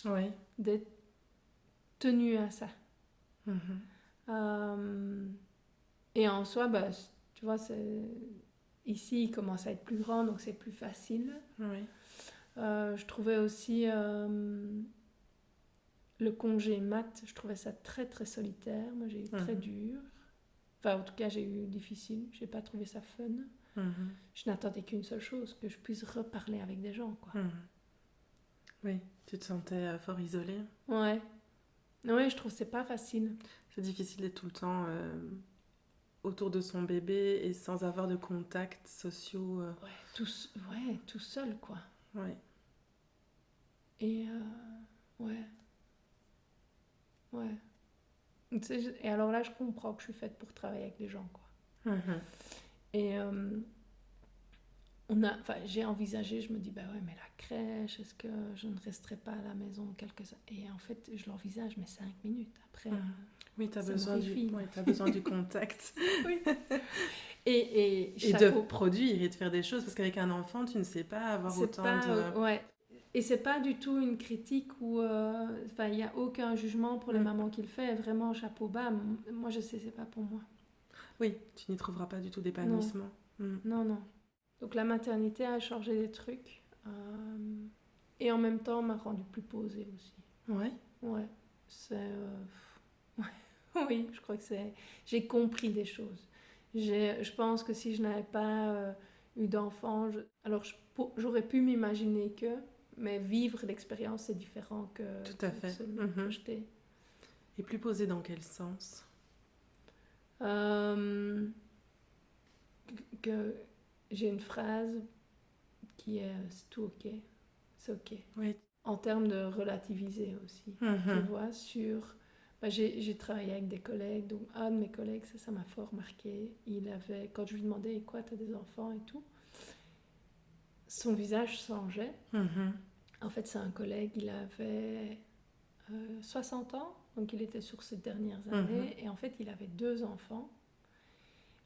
Oui. D'être tenue à ça. Et en soi, bah, tu vois, ici, il commence à être plus grand, donc c'est plus facile. Oui. Je trouvais aussi le congé mat, je trouvais ça très très solitaire. Moi, j'ai eu très dur. Enfin, en tout cas, j'ai eu difficile. J'ai pas trouvé ça fun. Je n'attendais qu'une seule chose, que je puisse reparler avec des gens, quoi. Oui, tu te sentais fort isolée. Ouais, je trouve que c'est pas facile. C'est difficile d'être tout le temps autour de son bébé et sans avoir de contacts sociaux. Tout seul, quoi. Ouais. Et et alors là, je comprends que je suis faite pour travailler avec les gens, quoi. Et j'ai envisagé, je me dis, bah ouais, mais la crèche, est-ce que je ne resterai pas à la maison quelques heures? Et en fait, je l'envisage, mais 5 minutes après. Oui, t'as besoin du contact. Oui. Et de produire et de faire des choses, parce qu'avec un enfant, tu ne sais pas avoir autant de... Ouais. Et c'est pas du tout une critique où... il n'y a aucun jugement pour les mamans qui le font. Vraiment, chapeau bas. Moi, je sais, c'est pas pour moi. Oui, tu n'y trouveras pas du tout d'épanouissement. Non. Donc, la maternité a changé des trucs. Et en même temps, m'a rendue plus posée aussi. Ouais. C'est... Oui, je crois que j'ai compris des choses. Je pense que si je n'avais pas eu d'enfant, j'aurais pu m'imaginer que... Mais vivre l'expérience, c'est différent que tout à fait. Se projeter. Et plus posé dans quel sens? Que j'ai une phrase qui est « c'est tout ok, c'est ok ». Oui. En termes de relativiser aussi, tu vois, sur... j'ai travaillé avec des collègues, donc un de mes collègues, ça m'a fort marqué. Quand je lui demandais « quoi, t'as des enfants ?» et tout, son visage changeait. En fait, c'est un collègue, il avait 60 ans, donc il était sur ces dernières années, et en fait il avait 2 enfants,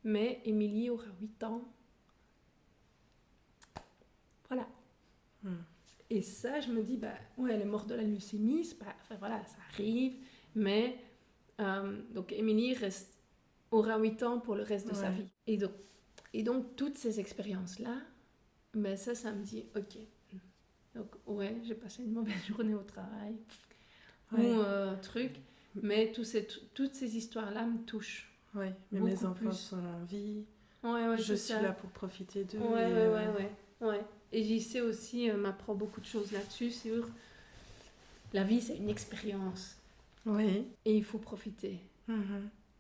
mais Émilie aura 8 ans. Voilà. Et ça, je me dis, elle est morte de la leucémie, voilà, ça arrive, mais donc Émilie aura 8 ans pour le reste de sa vie. Et donc toutes ces expériences-là, ça me dit, ok, donc j'ai passé une mauvaise journée au travail, mais toutes ces histoires-là me touchent. Oui, mais mes enfants sont en vie, je suis là pour profiter d'eux. Ouais. Et JC aussi m'apprend beaucoup de choses là-dessus, sur la vie, c'est une expérience. Oui. Et il faut profiter.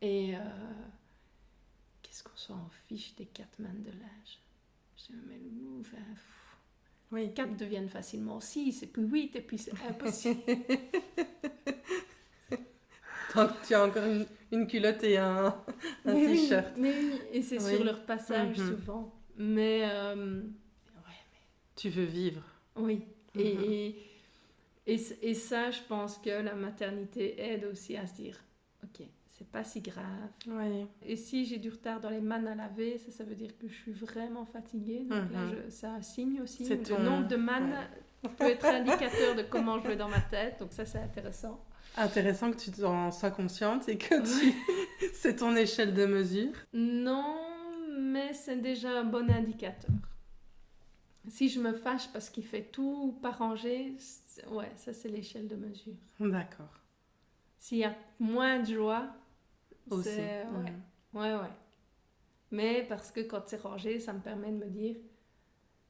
Et qu'est-ce qu'on s'en fiche des 4 man de l'âge? Je me mets loulou, 4 deviennent facilement 6, et puis 8, et puis c'est impossible. Tant que tu as encore une culotte et un t-shirt. Mais oui, et c'est sur leur passage souvent. Mais tu veux vivre. Oui. Et ça, je pense que la maternité aide aussi à se dire, ok, c'est pas si grave. Et si j'ai du retard dans les mannes à laver, ça veut dire que je suis vraiment fatiguée. Donc là, c'est un signe aussi. Le nombre de mannes peut être indicateur de comment je vais dans ma tête. Donc ça, c'est intéressant. Intéressant que tu en sois consciente et que c'est ton échelle de mesure. Non, mais c'est déjà un bon indicateur. Si je me fâche parce qu'il fait tout pas rangé, ça c'est l'échelle de mesure. D'accord. S'il y a moins de joie, aussi. C'est... Ouais. Mais parce que quand c'est rangé, ça me permet de me dire,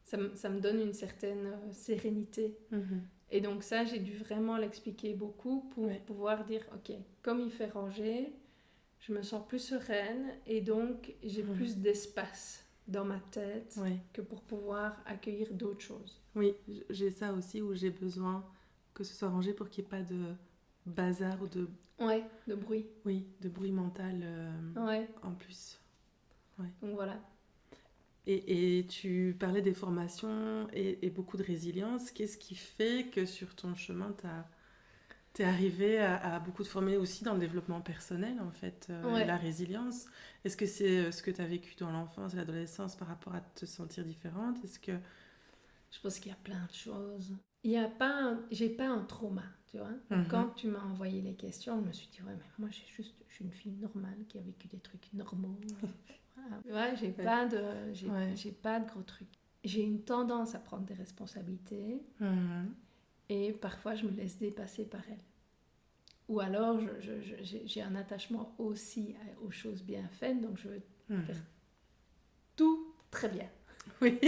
ça me donne une certaine sérénité. Et donc ça, j'ai dû vraiment l'expliquer beaucoup pour pouvoir dire, ok, comme il fait ranger, je me sens plus sereine et donc j'ai plus d'espace dans ma tête que pour pouvoir accueillir d'autres choses. Oui, j'ai ça aussi où j'ai besoin que ce soit rangé pour qu'il n'y ait pas de bazar ou de... de bruit. Oui, de bruit mental en plus. Donc voilà. Et tu parlais des formations et beaucoup de résilience. Qu'est-ce qui fait que sur ton chemin, t'es arrivé à beaucoup te former aussi dans le développement personnel, en fait, la résilience? Est-ce que c'est ce que tu as vécu dans l'enfance et l'adolescence par rapport à te sentir différente? Est-ce que... Je pense qu'il y a plein de choses. J'ai pas un trauma, tu vois. Quand tu m'as envoyé les questions, je me suis dit, mais moi, je suis une fille normale qui a vécu des trucs normaux. J'ai pas de gros trucs. J'ai une tendance à prendre des responsabilités et parfois je me laisse dépasser par elles. Ou alors j'ai un attachement aussi aux choses bien faites, donc je veux faire tout très bien. Oui.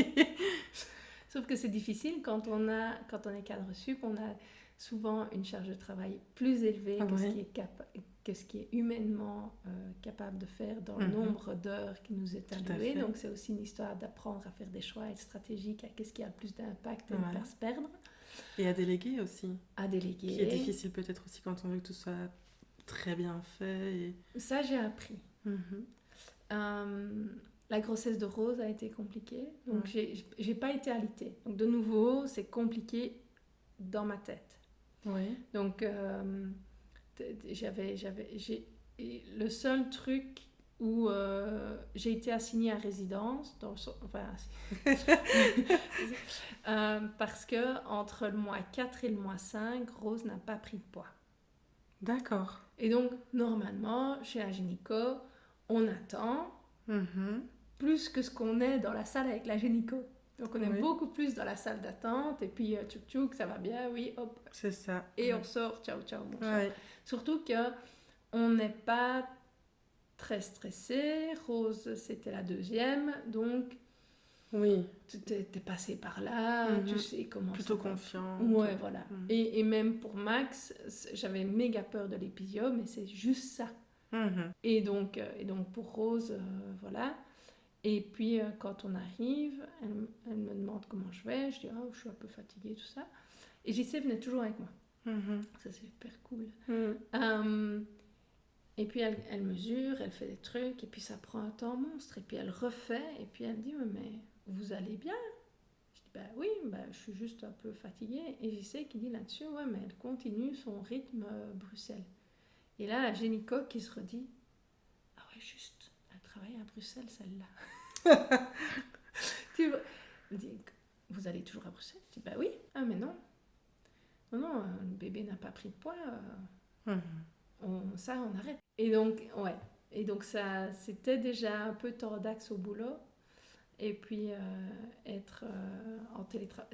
Sauf que c'est difficile quand on est cadre sup, on a souvent une charge de travail plus élevée que ce qui est humainement capable de faire dans le nombre d'heures qui nous est alloué. Donc c'est aussi une histoire d'apprendre à faire des choix stratégiques, à qu'est-ce qui a le plus d'impact et ne pas se perdre. Et à déléguer aussi. À déléguer. Qui est difficile peut-être aussi quand on veut que tout soit très bien fait. Et... Ça, j'ai appris. La grossesse de Rose a été compliquée. Donc j'ai pas été alitée. Donc de nouveau, c'est compliqué dans ma tête. Donc le seul truc où j'ai été assignée à résidence, parce que entre le mois 4 et le mois 5, Rose n'a pas pris de poids. D'accord. Et donc, normalement, chez un gynéco, on attend plus que ce qu'on est dans la salle avec la gynéco. Donc, on est beaucoup plus dans la salle d'attente, et puis tchouk tchouk, ça va bien, oui, hop. C'est ça. Et on sort, ciao, ciao, bonsoir. Surtout qu'on n'est pas très stressé. Rose, c'était la 2e, donc t'es passé par là, tu sais comment plutôt ça va. Confiant. Voilà. Et même pour Max, j'avais méga peur de l'épisio, mais c'est juste ça. Et donc pour Rose, voilà. Et puis quand on arrive, elle me demande comment je vais. Je dis je suis un peu fatiguée, tout ça. Et JC venait toujours avec moi. Ça, c'est super cool. Et puis elle mesure, elle fait des trucs, et puis ça prend un temps monstre. Et puis elle refait, et puis elle dit mais vous allez bien? Je dis Ben oui, je suis juste un peu fatiguée. Et je sais qu'il dit là-dessus, ouais, mais elle continue son rythme Bruxelles. Et là, la gynéco qui se redit, ah ouais, juste, elle travaille à Bruxelles, celle-là. Tu vois, elle dit, vous allez toujours à Bruxelles? Je dis, bah oui. Ah, mais non. Non, le bébé n'a pas pris de poids. Ça, on arrête. Et donc, ouais. Et donc, ça, c'était déjà un peu tort d'axe au boulot. Et puis, être en télétravail,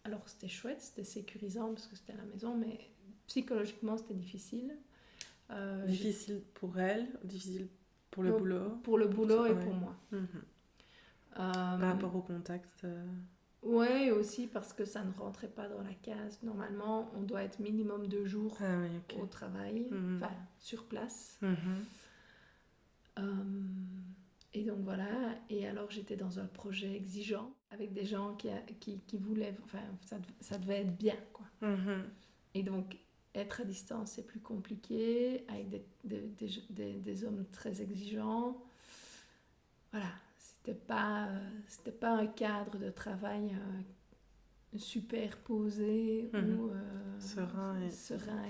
alors c'était chouette, c'était sécurisant parce que c'était à la maison, mais psychologiquement, c'était difficile. Difficile pour elle, difficile pour le boulot. Pour le boulot et pour moi. Par rapport au contact. Ouais, aussi parce que ça ne rentrait pas dans la case. Normalement, on doit être minimum 2 jours au travail, enfin sur place. Et donc voilà, et alors j'étais dans un projet exigeant avec des gens qui voulaient, enfin ça devait être bien quoi. Et donc être à distance c'est plus compliqué, avec des hommes très exigeants. Voilà, c'était pas un cadre de travail super posé ou serein et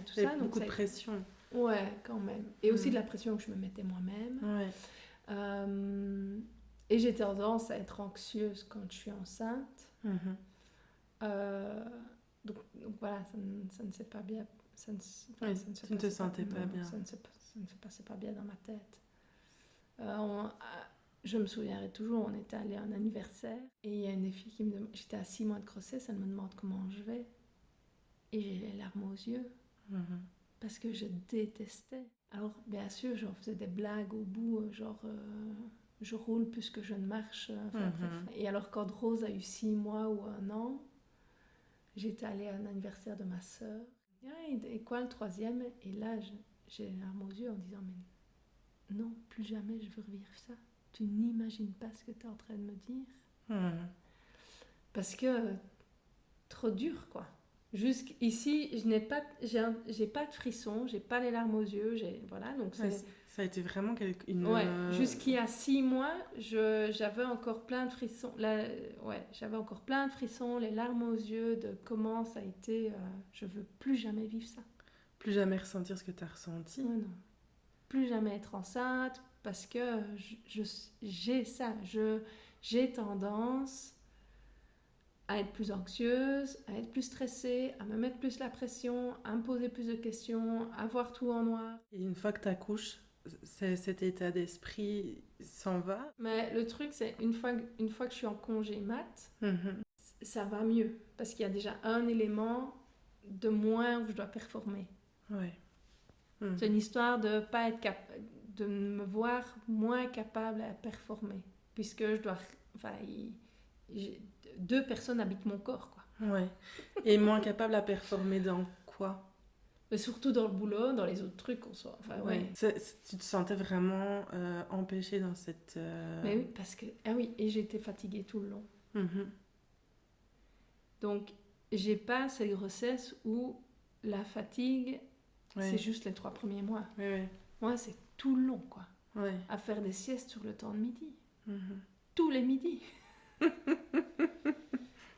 tout ça. Donc beaucoup de pression. Ouais, quand même. Et aussi de la pression que je me mettais moi-même. Ouais. Et j'ai tendance à être anxieuse quand je suis enceinte. Donc voilà, ça ne s'est pas bien. Tu ne te sentais pas bien. Ça ne se passait pas bien dans ma tête. Je me souviendrai toujours, on était allé à un anniversaire et il y a une des filles qui me demande, j'étais à 6 mois de grossesse, elle me demande comment je vais. Et j'ai les larmes aux yeux. Parce que je détestais. Alors, bien sûr, j'en faisais des blagues au bout, genre, je roule plus que je ne marche. Bref. Et alors, quand Rose a eu 6 mois ou 1 an, j'étais allée à un anniversaire de ma sœur. Et quoi le 3e? Et là, j'ai les larmes aux yeux en disant, mais non, plus jamais je veux revivre ça. Tu n'imagines pas ce que tu es en train de me dire. Parce que, trop dur, quoi. Jusqu'ici, j'ai pas de frissons, j'ai pas les larmes aux yeux, voilà, donc ça a été vraiment jusqu'il y a 6 mois, j'avais encore plein de frissons. J'avais encore plein de frissons, les larmes aux yeux de comment ça a été. Je veux plus jamais vivre ça. Plus jamais ressentir ce que tu as ressenti. Ouais, non. Plus jamais être enceinte parce que j'ai ça. J'ai tendance à être plus anxieuse, à être plus stressée, à me mettre plus la pression, à me poser plus de questions, à voir tout en noir. Et une fois que tu accouches, cet état d'esprit s'en va? Mais le truc, c'est une fois que je suis en congé mat, ça va mieux. Parce qu'il y a déjà un élément de moins où je dois performer. Ouais. C'est une histoire de pas être de me voir moins capable à performer. Puisque je dois... Enfin, 2 personnes habitent mon corps, quoi. Ouais. Et moins capable à performer dans quoi? Mais surtout dans le boulot, dans les autres trucs, ouais. Tu te sentais vraiment empêchée dans cette... Mais oui, parce que... Ah oui, et j'étais fatiguée tout le long. Donc, j'ai pas cette grossesse où la fatigue, c'est juste les 3 premiers mois. Moi, c'est tout le long, quoi. À faire des siestes sur le temps de midi. Tous les midis.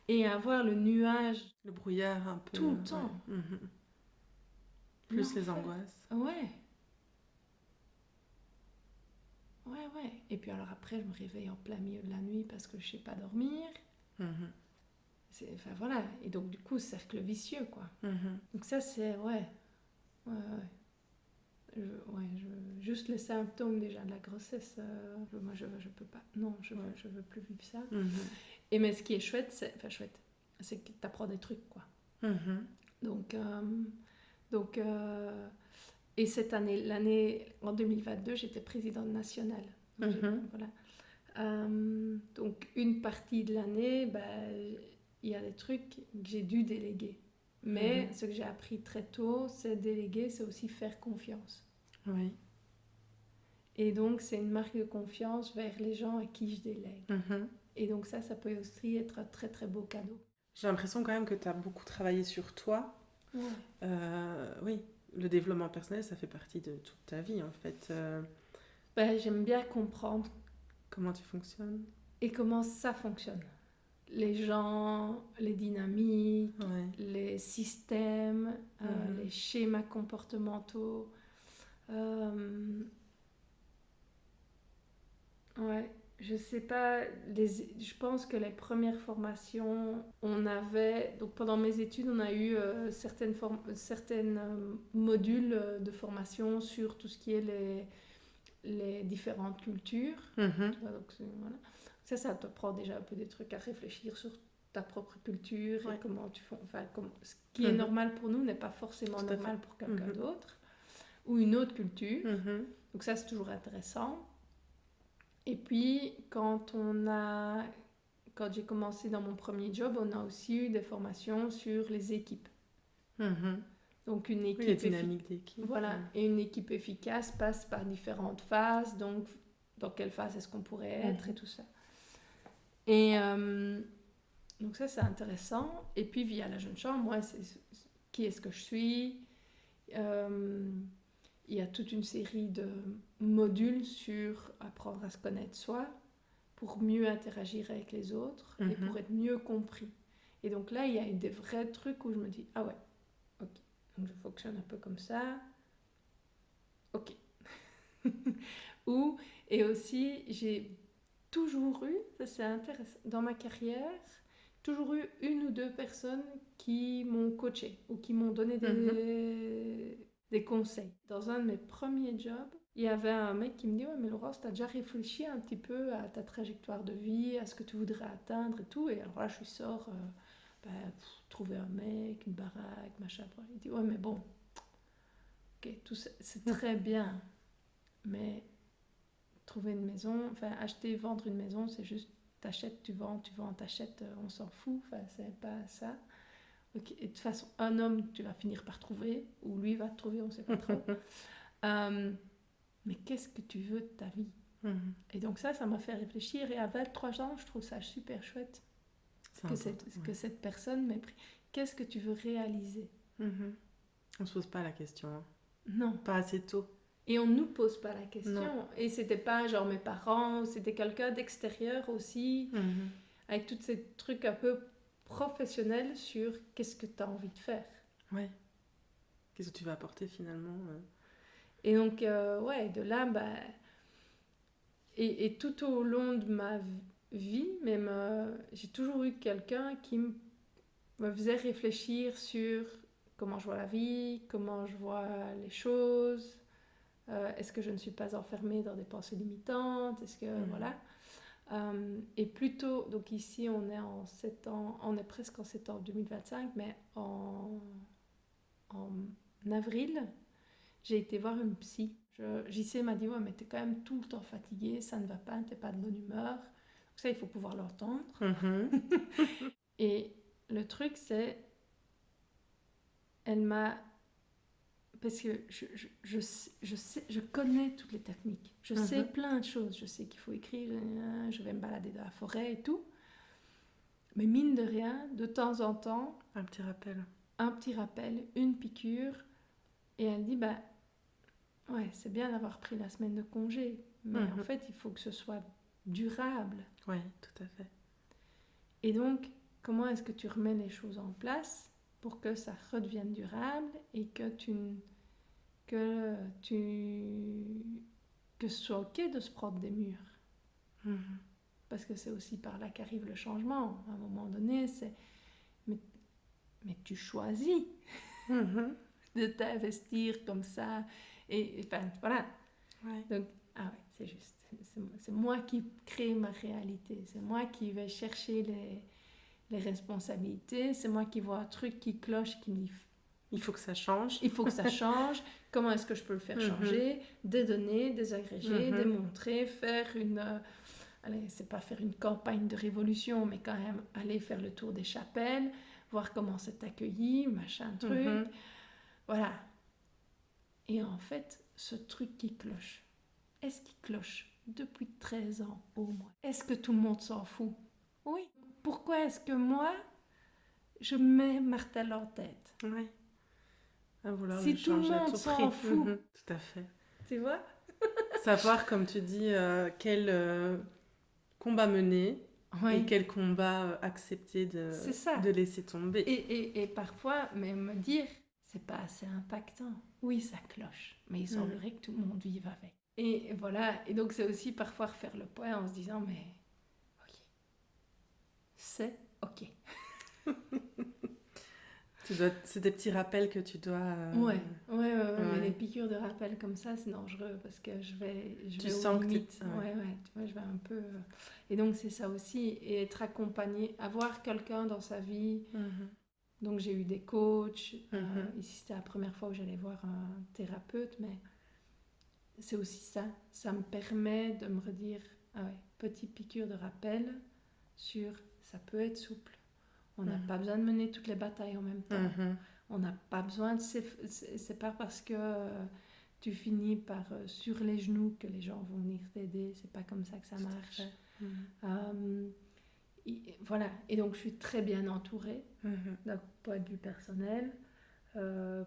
Et avoir le nuage, le brouillard un peu tout le temps. Plus les angoisses. Ouais. Et puis alors après, je me réveille en plein milieu de la nuit parce que je sais pas dormir. Enfin voilà. Et donc du coup, cercle vicieux, quoi. Donc ça, c'est juste les symptômes déjà de la grossesse, moi je peux pas. Non, je veux plus vivre ça. Et mais ce qui est chouette, c'est que t'apprends des trucs, quoi. Donc et cette année, l'année en 2022, j'étais présidente nationale. Donc, donc une partie de l'année, il y a des trucs que j'ai dû déléguer. Mais ce que j'ai appris très tôt, c'est déléguer, c'est aussi faire confiance. Oui. Et donc, c'est une marque de confiance vers les gens à qui je délègue. Et donc ça peut aussi être un très très beau cadeau. J'ai l'impression quand même que tu as beaucoup travaillé sur toi. Oui, le développement personnel, ça fait partie de toute ta vie en fait. J'aime bien comprendre comment tu fonctionnes. Et comment ça fonctionne. les gens, les dynamiques, les systèmes, les schémas comportementaux. Je sais pas, je pense que les premières formations, donc pendant mes études, on a eu certaines modules de formation sur tout ce qui est les différentes cultures. Donc, voilà. Ça te prend déjà un peu des trucs à réfléchir sur ta propre culture et comment tu fais. Enfin, ce qui est normal pour nous n'est pas forcément normal pour quelqu'un d'autre ou une autre culture. Donc ça, c'est toujours intéressant. Et puis, quand j'ai commencé dans mon premier job, on a aussi eu des formations sur les équipes. Donc une équipe, la dynamique d'équipe. Voilà, et une équipe efficace passe par différentes phases. Donc, dans quelle phase est-ce qu'on pourrait être et tout ça. Et donc ça, c'est intéressant. Et puis, via la jeune chambre, moi, c'est qui est-ce que je suis. Il y a toute une série de modules sur apprendre à se connaître soi pour mieux interagir avec les autres et pour être mieux compris. Et donc là, il y a des vrais trucs où je me dis, ah ouais, ok, donc je fonctionne un peu comme ça, ok. Et aussi, j'ai toujours eu, ça c'est intéressant, dans ma carrière, toujours eu une ou deux personnes qui m'ont coaché ou qui m'ont donné des conseils. Dans un de mes premiers jobs, il y avait un mec qui me dit « Ouais, mais Laurence, t'as déjà réfléchi un petit peu à ta trajectoire de vie, à ce que tu voudrais atteindre et tout ?» Et alors là, je lui sors trouver un mec, une baraque, machin. Il dit « Ouais, mais bon, ok, tout ça, c'est très bien, mais trouver une maison, enfin, acheter, vendre une maison, c'est juste t'achètes, tu vends, t'achètes, on s'en fout, enfin, c'est pas ça. » Okay. Et de toute façon, un homme, tu vas finir par trouver, ou lui va te trouver, on ne sait pas trop. Mais qu'est-ce que tu veux de ta vie ? Et donc ça m'a fait réfléchir. Et à 23 ans, je trouve ça super chouette que cette personne m'ait pris. Qu'est-ce que tu veux réaliser ? On ne se pose pas la question. Hein. Non. Pas assez tôt. Et on ne nous pose pas la question. Non. Et c'était pas genre mes parents, c'était quelqu'un d'extérieur aussi, avec tous ces trucs un peu professionnel sur qu'est-ce que tu as envie de faire. Ouais. Qu'est-ce que tu vas apporter finalement Et donc, de là, et tout au long de ma vie, même, j'ai toujours eu quelqu'un qui me faisait réfléchir sur comment je vois la vie, comment je vois les choses, est-ce que je ne suis pas enfermée dans des pensées limitantes, est-ce que, voilà. Et plutôt, donc ici on est presque en septembre 2025, mais en avril, j'ai été voir une psy. JC m'a dit « Ouais, mais t'es quand même tout le temps fatiguée, ça ne va pas, t'es pas de bonne humeur. » Donc ça, il faut pouvoir l'entendre. Et le truc, c'est... Elle m'a... Parce que je connais toutes les techniques. Je sais plein de choses. Je sais qu'il faut écrire, je vais me balader dans la forêt et tout. Mais mine de rien, de temps en temps... Un petit rappel, une piqûre. Et elle dit, ouais, c'est bien d'avoir pris la semaine de congé. Mais en fait, il faut que ce soit durable. Oui, tout à fait. Et donc, comment est-ce que tu remets les choses en place pour que ça redevienne durable et que ce soit ok de se prendre des murs. Parce que c'est aussi par là qu'arrive le changement. À un moment donné, c'est... Mais tu choisis de t'investir comme ça. Et enfin, voilà. Ouais. Donc, c'est juste. C'est moi qui crée ma réalité. C'est moi qui vais chercher les responsabilités. C'est moi qui vois un truc qui cloche, qui me dit... Il faut que ça change. Il faut que ça change. Comment est-ce que je peux le faire changer ? Des données, des agrégés, démontrer, faire une... allez, c'est pas faire une campagne de révolution, mais quand même aller faire le tour des chapelles, voir comment c'est accueilli, machin, truc. Voilà. Et en fait, ce truc qui cloche, est-ce qu'il cloche depuis 13 ans au moins ? Est-ce que tout le monde s'en fout ? Oui. Pourquoi est-ce que moi, je mets martel en tête ? Oui. Si tout le monde s'en fout. Tout à fait. Tu vois ? Savoir, comme tu dis, quel combat mener Et quel combat accepter de laisser tomber. Et parfois, même me dire, c'est pas assez impactant. Oui, ça cloche, mais il semblerait que tout le monde vive avec. Et voilà, et donc c'est aussi parfois refaire le point en se disant, mais ok, c'est ok. C'est des petits rappels que tu dois... Ouais. Mais les piqûres de rappel comme ça, c'est dangereux parce que je vais aux limites. Tu vois, je vais un peu... Et donc, c'est ça aussi. Et être accompagné, avoir quelqu'un dans sa vie. Donc, j'ai eu des coachs. Ici, c'était la première fois où j'allais voir un thérapeute, mais c'est aussi ça. Ça me permet de me redire, petite piqûre de rappel sur ça peut être souple. On n'a pas besoin de mener toutes les batailles en même temps. On n'a pas besoin de... C'est pas parce que tu finis par sur les genoux que les gens vont venir t'aider. C'est pas comme ça que ça marche. Voilà. Et donc, je suis très bien entourée d'un point de vue personnel.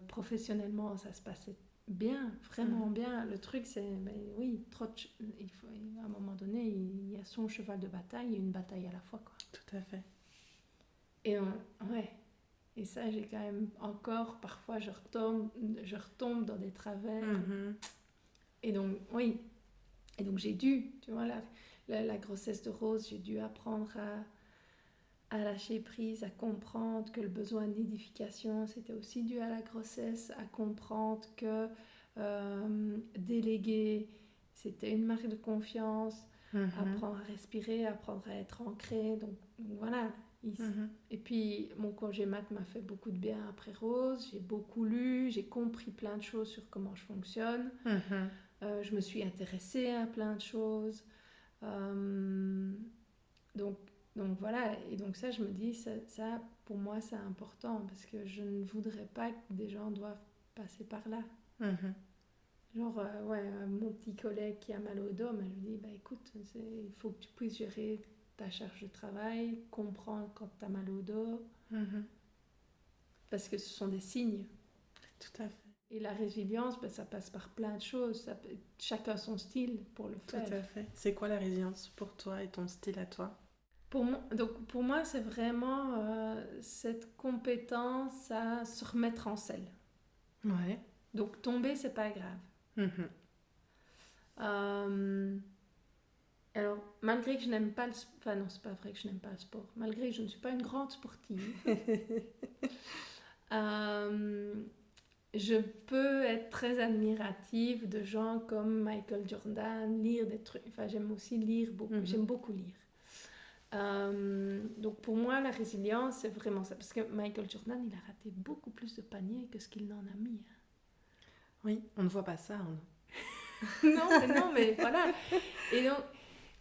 Professionnellement, ça se passait bien, vraiment bien. Le truc, c'est... à un moment donné, il y a son cheval de bataille, il y a une bataille à la fois, quoi. Tout à fait. Et ça, j'ai quand même encore, parfois, je retombe dans des travers. Et donc, Et donc, j'ai dû, tu vois, la grossesse de Rose, j'ai dû apprendre à lâcher prise, à comprendre que le besoin de nidification, c'était aussi dû à la grossesse, à comprendre que déléguer, c'était une marque de confiance, apprendre à respirer, apprendre à être ancré. Donc voilà. Et puis, mon congé mat m'a fait beaucoup de bien après Rose. J'ai beaucoup lu, j'ai compris plein de choses sur comment je fonctionne. Je me suis intéressée à plein de choses. Donc voilà. Et donc ça, je me dis, ça pour moi, c'est important parce que je ne voudrais pas que des gens doivent passer par là. Genre, mon petit collègue qui a mal au dos, je lui dis, écoute, il faut que tu puisses gérer ta charge de travail, comprendre quand tu as mal au dos, parce que ce sont des signes. Tout à fait. Et la résilience, ça passe par plein de choses. Chacun son style pour le faire. Tout à fait. C'est quoi la résilience pour toi et ton style à toi ? Pour moi, c'est vraiment cette compétence à se remettre en selle. Ouais. Donc, tomber, c'est pas grave. Alors, malgré que je n'aime pas le sport... Enfin, non, c'est pas vrai que je n'aime pas le sport. Malgré que je ne suis pas une grande sportive, je peux être très admirative de gens comme Michael Jordan, lire des trucs... Enfin, j'aime aussi lire beaucoup. J'aime beaucoup lire. Donc, pour moi, la résilience, c'est vraiment ça. Parce que Michael Jordan, il a raté beaucoup plus de paniers que ce qu'il en a mis. Oui, on ne voit pas ça. non, mais voilà. Et donc...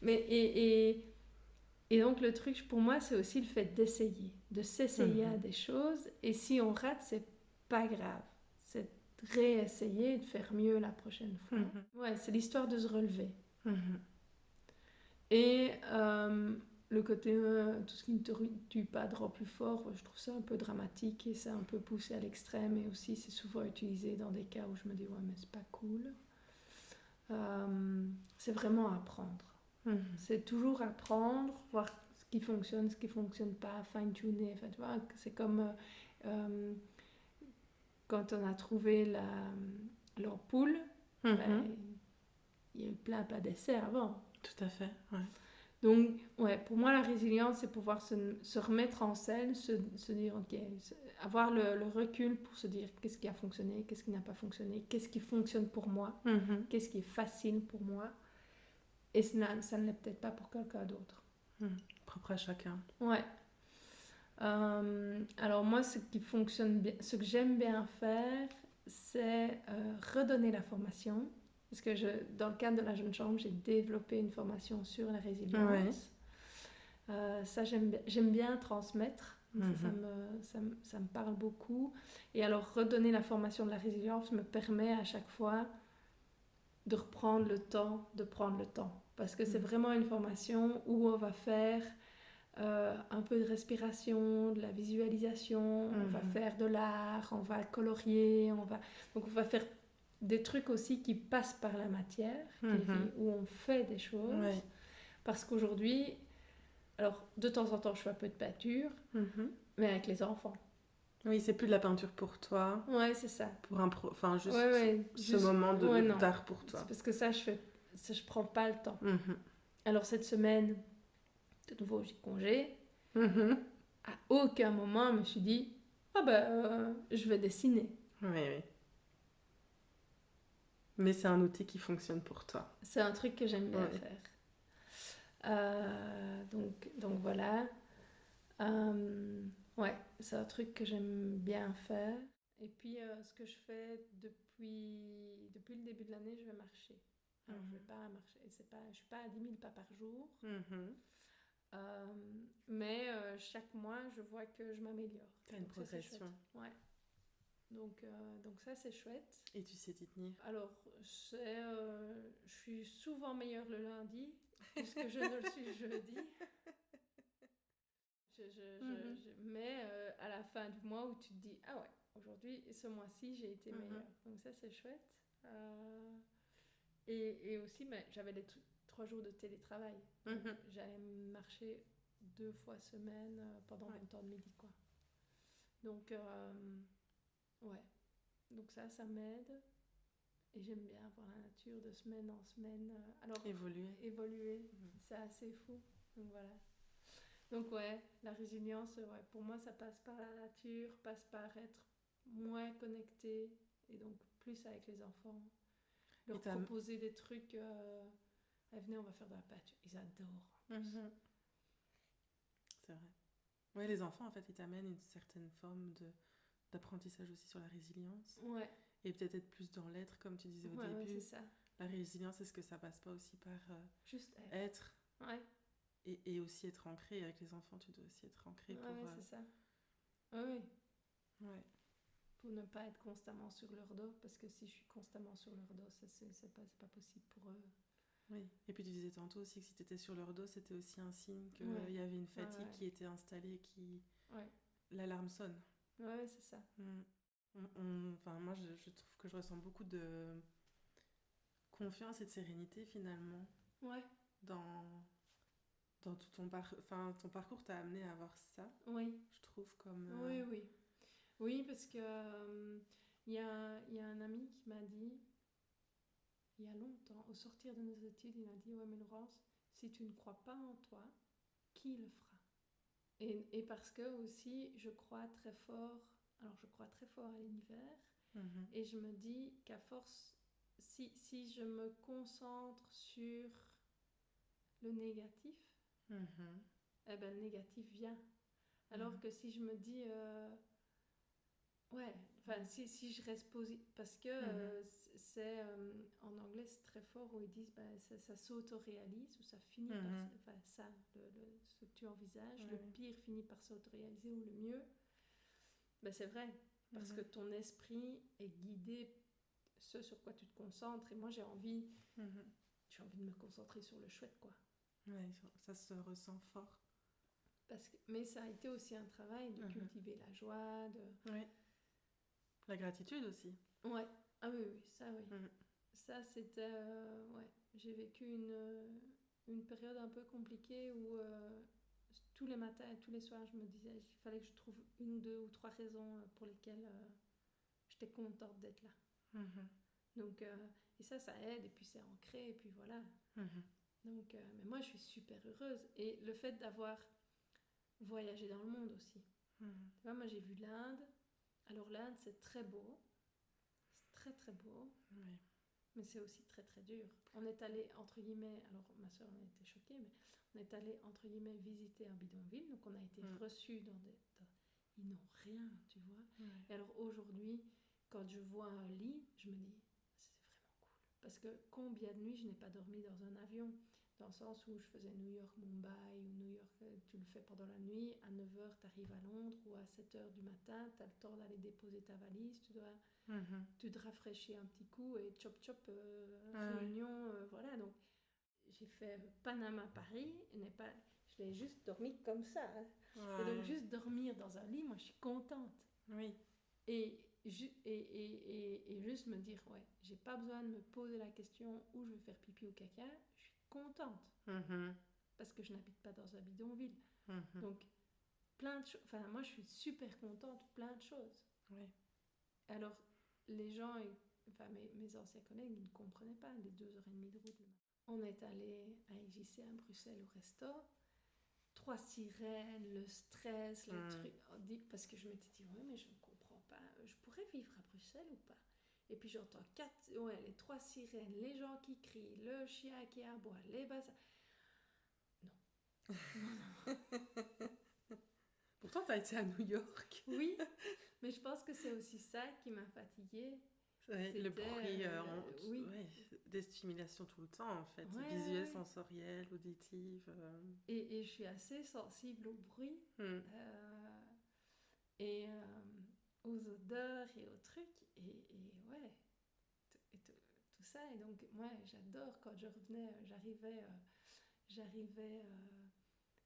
Et donc le truc pour moi c'est aussi le fait d'essayer, de s'essayer à des choses, et si on rate c'est pas grave, c'est de réessayer et de faire mieux la prochaine fois. Ouais, c'est l'histoire de se relever. Et le côté tout ce qui ne te tue pas te rend plus fort, je trouve ça un peu dramatique et c'est un peu poussé à l'extrême, et aussi c'est souvent utilisé dans des cas où je me dis ouais mais c'est pas cool. C'est vraiment apprendre. C'est toujours apprendre, voir ce qui fonctionne pas, fine-tuner. Enfin, tu vois, c'est comme quand on a trouvé l'ampoule, il y a eu plein d'essais avant. Tout à fait, ouais. Donc, pour moi, la résilience, c'est pouvoir se remettre en selle, se dire, ok, avoir le recul pour se dire qu'est-ce qui a fonctionné, qu'est-ce qui n'a pas fonctionné, qu'est-ce qui fonctionne pour moi, qu'est-ce qui est facile pour moi. Et ça ne l'est peut-être pas pour quelqu'un d'autre. Propre à chacun. Ouais. Alors moi, ce qui fonctionne bien, ce que j'aime bien faire, c'est redonner la formation. Parce que dans le cadre de la Jeune Chambre, j'ai développé une formation sur la résilience. Ça, j'aime bien transmettre. Ça me parle beaucoup. Et alors, redonner la formation de la résilience me permet à chaque fois de reprendre le temps, de prendre le temps. Parce que c'est vraiment une formation où on va faire un peu de respiration, de la visualisation, on va faire de l'art, on va colorier, donc on va faire des trucs aussi qui passent par la matière, où on fait des choses. Parce qu'aujourd'hui, Alors, de temps en temps, je fais un peu de peinture, mais avec les enfants. Oui, c'est plus de la peinture pour toi. Ouais, c'est ça. Pour enfin, juste juste... moment d'art pour toi. C'est parce que ça, je prends pas le temps. Alors, cette semaine, de nouveau, j'ai congé. À aucun moment, je me suis dit, je vais dessiner. Oui. Mais c'est un outil qui fonctionne pour toi. C'est un truc que j'aime bien faire. Donc voilà. C'est un truc que j'aime bien faire. Et puis, ce que je fais depuis le début de l'année, je vais marcher. Alors, je vais pas marcher. Je suis pas à 10 000 pas par jour. Mais chaque mois, je vois que je m'améliore. Tu as une progression. Ouais. Donc ça, c'est chouette. Et tu sais t'y tenir? Alors, je suis souvent meilleure le lundi, puisque je ne le suis le jeudi. Mais à la fin du mois où tu te dis, ah ouais, aujourd'hui, ce mois-ci, j'ai été meilleure. Donc ça, c'est chouette. Et aussi, j'avais les 3 jours de télétravail. Donc, j'allais marcher 2 fois semaine pendant mon temps de midi, quoi. Donc, donc ça m'aide. Et j'aime bien voir la nature de semaine en semaine. Alors, évoluer, c'est assez fou. Donc voilà. Donc la résilience, pour moi, ça passe par la nature, passe par être moins connecté et donc plus avec les enfants. Leur proposer des trucs. Venez, on va faire de la peinture. Ils adorent. C'est vrai. Oui, les enfants, en fait, ils t'amènent une certaine forme d'apprentissage aussi sur la résilience. Ouais. Et peut-être être plus dans l'être, comme tu disais au début. Ouais, c'est ça. La résilience, est-ce que ça passe pas aussi par juste être Ouais. Et aussi être ancré. Avec les enfants, tu dois aussi être ancré pour... Ouais, c'est ça. Oui. Ouais. Pour ne pas être constamment sur leur dos, parce que si je suis constamment sur leur dos, c'est pas possible pour eux. Oui, et puis tu disais tantôt aussi que si tu étais sur leur dos, c'était aussi un signe qu'il y avait une fatigue qui était installée, qui... L'alarme sonne. Ouais, c'est ça. Enfin, moi, je trouve que je ressens beaucoup de confiance et de sérénité, finalement. Ouais. Dans tout ton parcours. Enfin, ton parcours t'a amené à avoir ça. Oui. Je trouve comme... Oui, parce que y a un ami qui m'a dit, il y a longtemps, au sortir de nos études, il m'a dit, ouais mais Laurence, si tu ne crois pas en toi, qui le fera? Et parce que aussi, je crois très fort à l'univers, et je me dis qu'à force, si je me concentre sur le négatif, eh ben le négatif vient. Alors que si je me dis... si je reste positive, parce que c'est en anglais c'est très fort où ils disent ça s'auto-réalise ou ça finit par ce que tu envisages, le pire finit par s'auto-réaliser ou le mieux, c'est vrai, parce que ton esprit est guidé ce sur quoi tu te concentres, et moi j'ai envie de me concentrer sur le chouette, quoi. Ouais, ça se ressent fort. Mais ça a été aussi un travail de cultiver la joie, la gratitude aussi. Ouais. Ah oui, ça oui. Ça c'était... J'ai vécu une période un peu compliquée où tous les matins et tous les soirs je me disais qu'il fallait que je trouve 1 ou 2 ou 3 raisons pour lesquelles j'étais contente d'être là. Donc, et ça aide, et puis c'est ancré, et puis voilà. Donc, mais moi je suis super heureuse. Et le fait d'avoir voyagé dans le monde aussi. Tu vois, moi j'ai vu l'Inde. Alors l'Inde c'est très beau. C'est très très beau. Oui. Mais c'est aussi très très dur. On est allé, entre guillemets, alors ma soeur en a été choquée, mais on est allé, entre guillemets, visiter un bidonville. Donc on a été reçus ils n'ont rien, tu vois. Et alors aujourd'hui, quand je vois un lit, je me dis, c'est vraiment cool. Parce que combien de nuits je n'ai pas dormi dans un avion? Dans le sens où je faisais New York-Mumbai ou New York, tu le fais pendant la nuit, à 9h tu arrives à Londres, ou à 7h du matin, tu as le temps d'aller déposer ta valise, tu te rafraîchis un petit coup et chop réunion, voilà. Donc j'ai fait Panama-Paris, je l'ai juste dormi comme ça. Et donc juste dormir dans un lit, moi je suis contente. Oui. Et juste me dire, j'ai pas besoin de me poser la question où je vais faire pipi ou caca, je suis contente. parce que je n'habite pas dans un bidonville. Mhm. Donc, plein de choses. Enfin, moi, je suis super contente, plein de choses. Oui. Alors, les gens, enfin, mes anciens collègues, ils ne comprenaient pas les 2h30 de route le matin. On est allé à IJC à Bruxelles au resto. 3 sirènes, le stress, le truc. Parce que je m'étais dit, ouais, mais je ne comprends pas. Je pourrais vivre à Bruxelles ou pas? Et puis j'entends les 3 sirènes, les gens qui crient, le chien qui aboie, les bassins. Non. Pourtant, tu as été à New York. Oui, mais je pense que c'est aussi ça qui m'a fatiguée. Ouais, le bruit, oui. ouais, des stimulations tout le temps, en fait. Ouais, Visuelle, ouais. sensorielle, auditive. Et je suis assez sensible au bruit. Et aux odeurs et aux trucs. Et ouais, tout ça. Et donc, moi, j'adore quand je revenais, j'arrivais,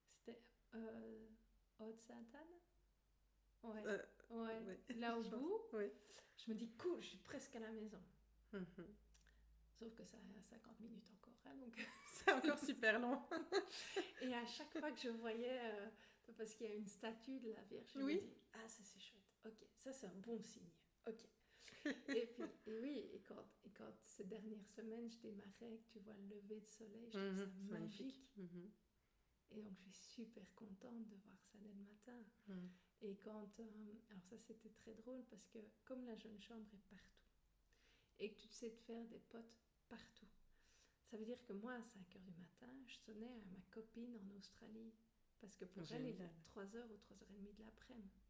c'était Haute-Sainte-Anne. Ouais, ouais. là au bout, Ouais. je me dis, cool, je suis presque à la maison. Mhm. Sauf que ça a 50 minutes encore, hein, donc... C'est encore super long. Et à chaque fois que je voyais, parce qu'il y a une statue de la Vierge, je me dis, ah, ça c'est chouette, ok, ça c'est un bon signe, ok. Et puis, et quand ces dernières semaines, je démarrais, que tu vois le lever de soleil, je trouve ça magique. Et donc, je suis super contente de voir ça dès le matin. Et quand... alors ça, c'était très drôle, parce que comme la jeune chambre est partout, et que tu sais te faire des potes partout, ça veut dire que moi, à 5h du matin, je sonnais à ma copine en Australie. Parce que pour elle, il est 3h ou 3h30 de l'après-midi.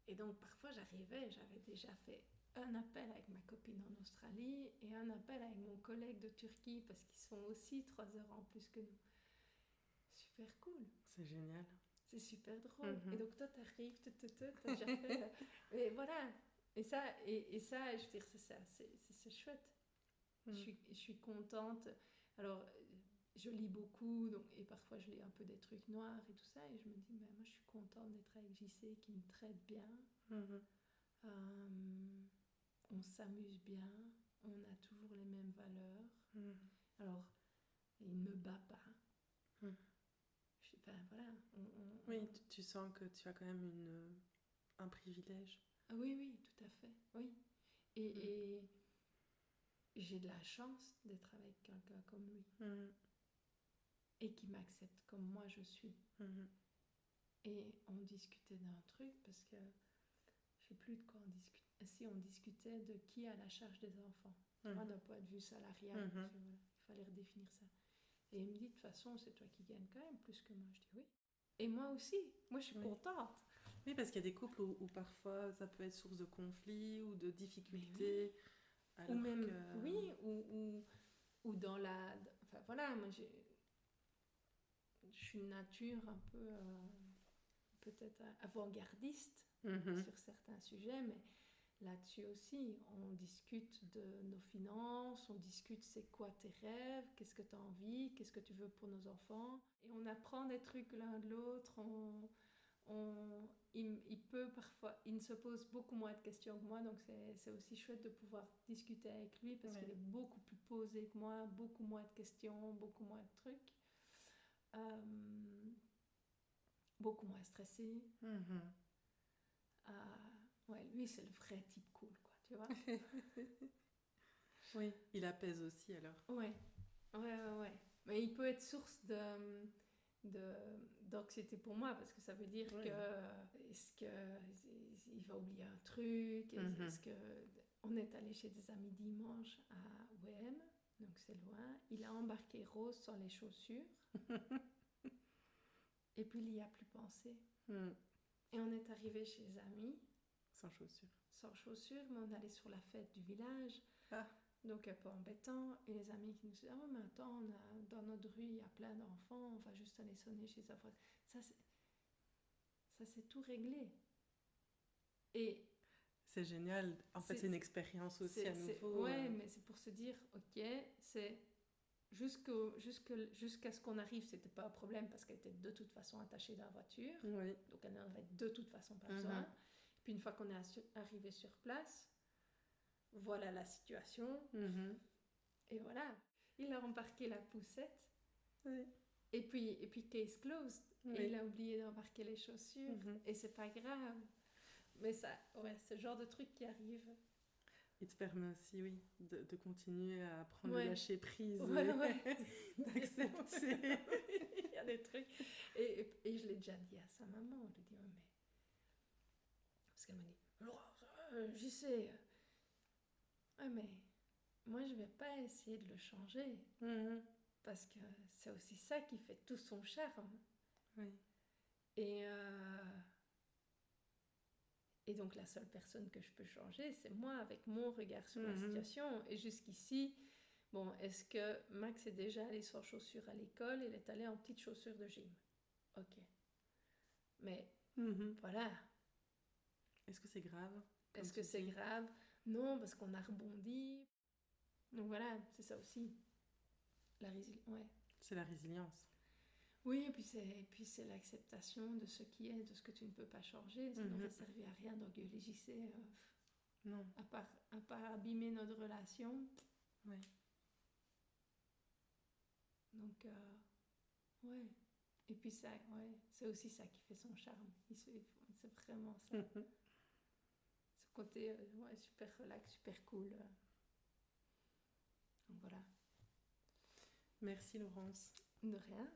Et donc, parfois, j'avais déjà fait un appel avec ma copine en Australie et un appel avec mon collègue de Turquie, parce qu'ils sont aussi 3h en plus que nous. Super cool. C'est génial. C'est super drôle. Et donc, toi, t'arrives, t'as déjà fait... Et voilà. Et ça, je veux dire, c'est chouette. Je suis contente. Alors, je lis beaucoup, et parfois je lis un peu des trucs noirs et tout ça, et je me dis, moi je suis contente d'être avec JC, qui me traite bien. On s'amuse bien, on a toujours les mêmes valeurs. Alors, il ne me bat pas. Enfin, voilà. Oui, tu sens que tu as quand même un privilège. Ah oui, tout à fait, oui. Et j'ai de la chance d'être avec quelqu'un comme lui. Et qui m'accepte comme moi je suis. Et on discutait d'un truc, parce que je ne sais plus de quoi on discutait. Si, on discutait de qui a la charge des enfants. Moi, d'un point de vue salarial, voilà, il fallait redéfinir ça. Et il me dit, de toute façon, c'est toi qui gagnes quand même plus que moi. Je dis oui. Et moi aussi, moi je suis contente. Oui, parce qu'il y a des couples où parfois ça peut être source de conflits ou de difficultés. Ou même, ou dans la... Enfin voilà, moi je suis une nature un peu peut-être avant-gardiste sur certains sujets, mais là-dessus aussi, on discute de nos finances, on discute c'est quoi tes rêves, qu'est-ce que tu as envie, qu'est-ce que tu veux pour nos enfants. Et on apprend des trucs l'un de l'autre, il peut parfois, il ne se pose beaucoup moins de questions que moi, donc c'est aussi chouette de pouvoir discuter avec lui, parce qu'il est beaucoup plus posé que moi, beaucoup moins de questions, beaucoup moins de trucs. Beaucoup moins stressé. Lui, c'est le vrai type cool, quoi, tu vois. Oui, il apaise aussi, alors. Ouais. Mais il peut être source d'anxiété pour moi, parce que ça veut dire est-ce qu'il va oublier un truc, est-ce que... On est allé chez des amis dimanche à WM, donc c'est loin. Il a embarqué Rose sans les chaussures. Et puis il n'y a plus pensé. Et on est arrivé chez les amis. Sans chaussures. Sans chaussures, mais on allait sur la fête du village. Donc un peu embêtant. Et les amis qui nous disent, mais attends, dans notre rue, il y a plein d'enfants, on va juste aller sonner chez ça. Ça, c'est tout réglé. Et... C'est génial. En fait, c'est une expérience aussi à nouveau. Ouais, mais c'est pour se dire, ok, c'est... Jusqu'à ce qu'on arrive, c'était pas un problème, parce qu'elle était de toute façon attachée dans la voiture. Donc elle n'en avait de toute façon pas besoin. Puis une fois qu'on est arrivé sur place, voilà la situation. Et voilà. il a embarqué la poussette. Oui. Et puis case closed. Oui. Et il a oublié d'embarquer les chaussures. Et c'est pas grave. Mais ça, ouais, c'est le genre de truc qui arrive. Il te permet aussi, oui, de continuer à prendre Ouais. le lâcher prise. Ouais. D'accepter. Il y a des trucs. Et je l'ai déjà dit à sa maman. Je lui ai dit, mais... Parce qu'elle m'a dit, Laurence, j'y sais. Ouais, mais moi, je vais pas essayer de le changer. Parce que c'est aussi ça qui fait tout son charme. Oui. Et donc, la seule personne que je peux changer, c'est moi, avec mon regard sur la situation. Et jusqu'ici, bon, est-ce que Max est déjà allé sans chaussures à l'école? Il est allé en petites chaussures de gym. Ok. Mais voilà. Est-ce que c'est grave? Est-ce que c'est grave? Non, parce qu'on a rebondi. Donc voilà, c'est ça aussi. La résilience, ouais. C'est la résilience. Oui, et puis c'est l'acceptation de ce qui est, de ce que tu ne peux pas changer. Ça n'aurait servi à rien d'engueuler JC. Non. À part abîmer notre relation. Oui. Donc, ouais. Et puis ça, ouais, c'est aussi ça qui fait son charme. C'est vraiment ça. Ce côté, ouais, super relax, super cool. Donc voilà. Merci Laurence. De rien.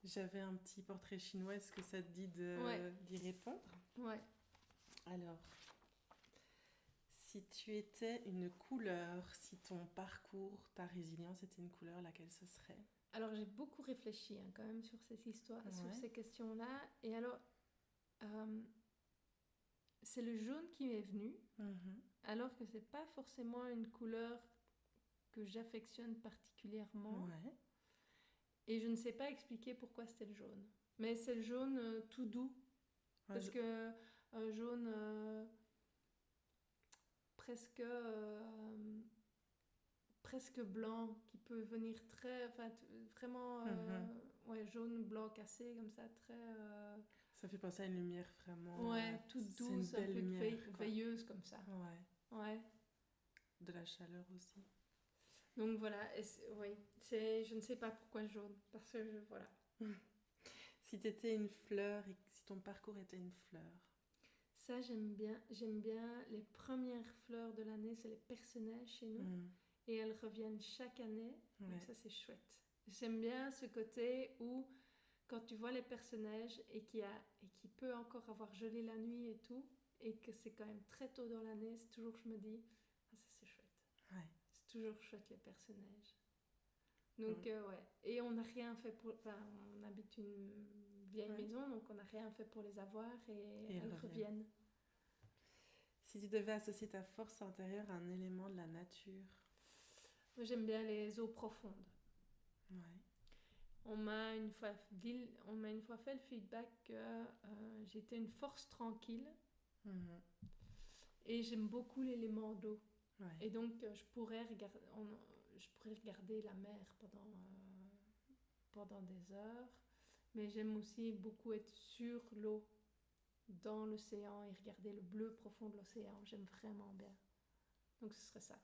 J'avais un petit portrait chinois, est-ce que ça te dit d'y répondre? Ouais. Alors, si tu étais une couleur, si ton parcours, ta résilience était une couleur, laquelle ce serait? Alors j'ai beaucoup réfléchi quand même sur ces histoires, sur ces questions-là. Et alors, c'est le jaune qui m'est venu, alors que c'est pas forcément une couleur que j'affectionne particulièrement. Ouais. Et je ne sais pas expliquer pourquoi c'était le jaune. Mais c'est le jaune tout doux. Parce que un jaune presque blanc, qui peut venir très... Enfin, vraiment ouais, jaune, blanc, cassé, comme ça, très... Ça fait penser à une lumière vraiment... Ouais, toute douce, un peu lumière, veilleuse, comme ça. Ouais. De la chaleur aussi. Donc voilà, oui, je ne sais pas pourquoi jaune, parce que voilà. Si tu étais une fleur et si ton parcours était une fleur? Ça, j'aime bien les premières fleurs de l'année, c'est les perce-neige chez nous. Et elles reviennent chaque année, donc ça c'est chouette. J'aime bien ce côté où, quand tu vois les perce-neige et qui peut encore avoir gelé la nuit et tout, et que c'est quand même très tôt dans l'année, c'est toujours que je me dis, ah ça c'est chouette. Ouais. C'est toujours chouette les perce-neige. Donc ouais, et on n'a rien fait pour... Enfin, on habite une vieille maison, donc on n'a rien fait pour les avoir et elles reviennent. Si tu devais associer ta force intérieure à un élément de la nature? Moi j'aime bien les eaux profondes. Ouais. On m'a une fois fait le feedback que j'étais une force tranquille et j'aime beaucoup l'élément d'eau. Ouais. Et donc je pourrais regarder la mer pendant des heures, mais j'aime aussi beaucoup être sur l'eau, dans l'océan, et regarder le bleu profond de l'océan. J'aime vraiment bien. Donc ce serait ça.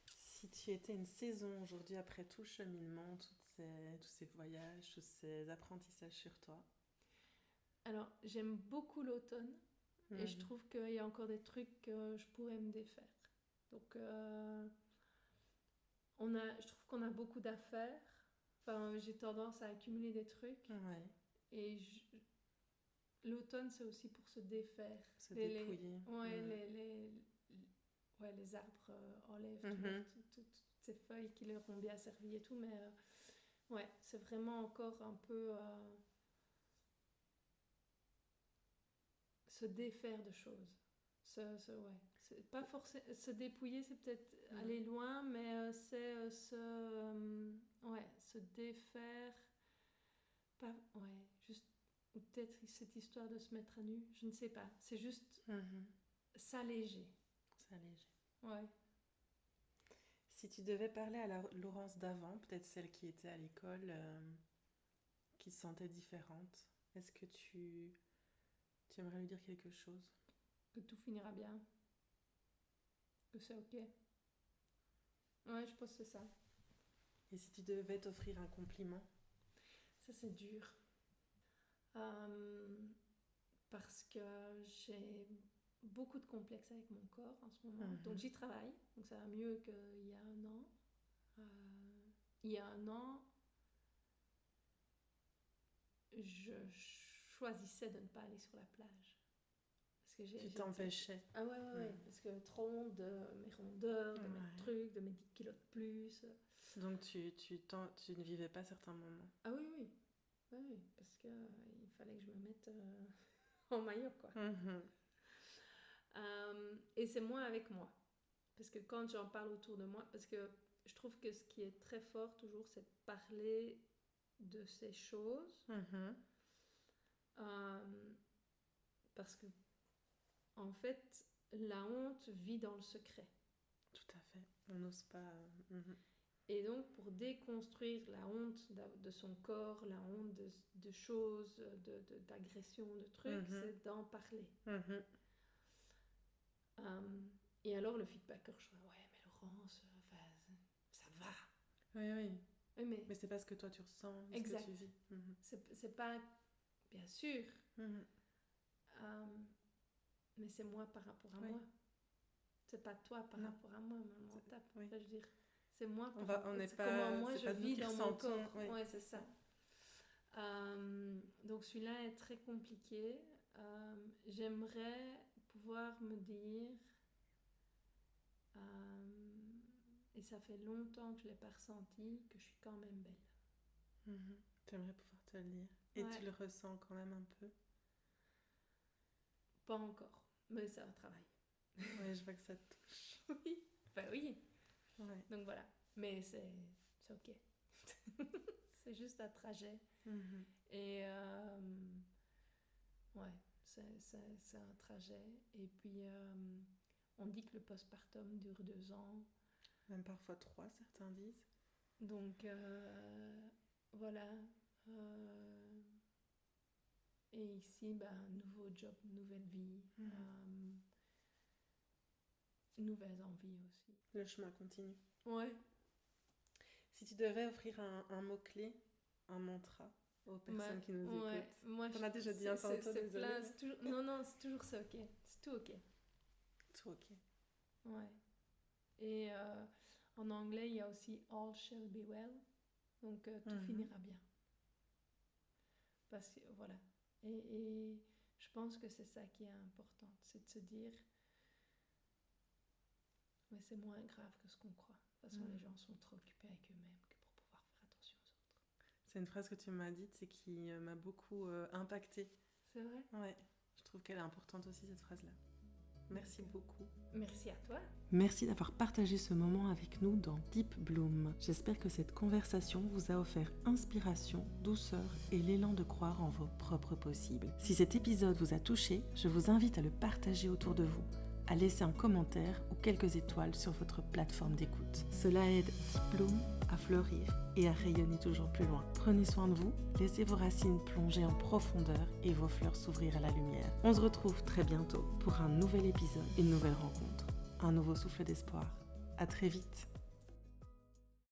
Si tu étais une saison aujourd'hui, après tout le cheminement, tous ces voyages, tous ces apprentissages sur toi? Alors, j'aime beaucoup l'automne et je trouve qu'il y a encore des trucs que je pourrais me défaire. Donc, je trouve qu'on a beaucoup d'affaires. Enfin, j'ai tendance à accumuler des trucs. Ouais. Et l'automne, c'est aussi pour se défaire. Se dépouiller. Les arbres enlèvent toutes ces feuilles qui leur ont bien servi et tout. Mais ouais, c'est vraiment encore un peu se défaire de choses. C'est pas forcément se dépouiller, c'est peut-être aller loin, mais c'est se défaire. Pas, juste, ou peut-être cette histoire de se mettre à nu, je ne sais pas. C'est juste s'alléger. S'alléger. Ouais. Si tu devais parler à la Laurence d'avant, peut-être celle qui était à l'école, qui se sentait différente, est-ce que tu aimerais lui dire quelque chose? Que tout finira bien. Que c'est ok. Ouais, je pense que c'est ça. Et si tu devais t'offrir un compliment? Ça, c'est dur. Parce que j'ai beaucoup de complexes avec mon corps en ce moment. Donc j'y travaille. Donc ça va mieux qu'il y a un an. Il y a un an, je choisissais de ne pas aller sur la plage. Parce que tu t'empêchais. Ah ouais. Parce que trop honte de mes rondeurs, de mes trucs, de mes 10 kilos de plus. Donc tu ne vivais pas certains moments. Ah oui. Parce qu'il fallait que je me mette en maillot, quoi. Et c'est moins avec moi. Parce que quand j'en parle autour de moi, parce que je trouve que ce qui est très fort toujours, c'est de parler de ces choses. Parce que, en fait, la honte vit dans le secret. Tout à fait. On n'ose pas... Et donc, pour déconstruire la honte de son corps, la honte de choses, d'agressions, de trucs, c'est d'en parler. Et alors, le feedback que je reçois, ouais, mais Laurence, ça va. Oui. Mais c'est pas ce que toi tu ressens, exact. Ce que tu vis. C'est pas, bien sûr, mais c'est moi par rapport à moi. C'est pas toi par rapport à moi, on tape. Je veux dire, c'est moi par rapport à moi. Comment moi je vis dans mon corps. Ouais, c'est ça. Donc celui-là est très compliqué. J'aimerais pouvoir me dire, et ça fait longtemps que je ne l'ai pas ressenti, que je suis quand même belle. J'aimerais pouvoir te le dire. Et tu le ressens quand même un peu? Pas encore, mais c'est un travail. Ouais, je vois que ça te touche. Oui. Ouais. Donc voilà, mais c'est ok. C'est juste un trajet. Et c'est un trajet. Et puis on dit que le postpartum dure 2 ans. Même parfois 3, certains disent. Donc voilà. Et ici, nouveau job, nouvelle vie. Nouvelles envies aussi. Le chemin continue. Ouais. Si tu devais offrir un mot-clé, un mantra aux personnes qui nous écoutent. Moi, on a déjà dit un tantôt, désolée. Non, c'est toujours ça, ok. C'est tout ok. Tout ok. Ouais. Et en anglais, il y a aussi all shall be well. Donc tout finira bien. Parce que voilà. Et je pense que c'est ça qui est important. C'est de se dire, mais c'est moins grave que ce qu'on croit. De toute façon, les gens sont trop occupés avec eux-mêmes que pour pouvoir faire attention aux autres. C'est une phrase que tu m'as dite, c'est qui m'a beaucoup impactée. C'est vrai? Ouais. Je trouve qu'elle est importante aussi, cette phrase-là. Merci beaucoup. Merci à toi. Merci d'avoir partagé ce moment avec nous dans Deep Bloom. J'espère que cette conversation vous a offert inspiration, douceur et l'élan de croire en vos propres possibles. Si cet épisode vous a touché, je vous invite à le partager autour de vous, à laisser un commentaire ou quelques étoiles sur votre plateforme d'écoute. Cela aide Deep Bloom à fleurir et à rayonner toujours plus loin. Prenez soin de vous, laissez vos racines plonger en profondeur et vos fleurs s'ouvrir à la lumière. On se retrouve très bientôt pour un nouvel épisode, une nouvelle rencontre, un nouveau souffle d'espoir. À très vite.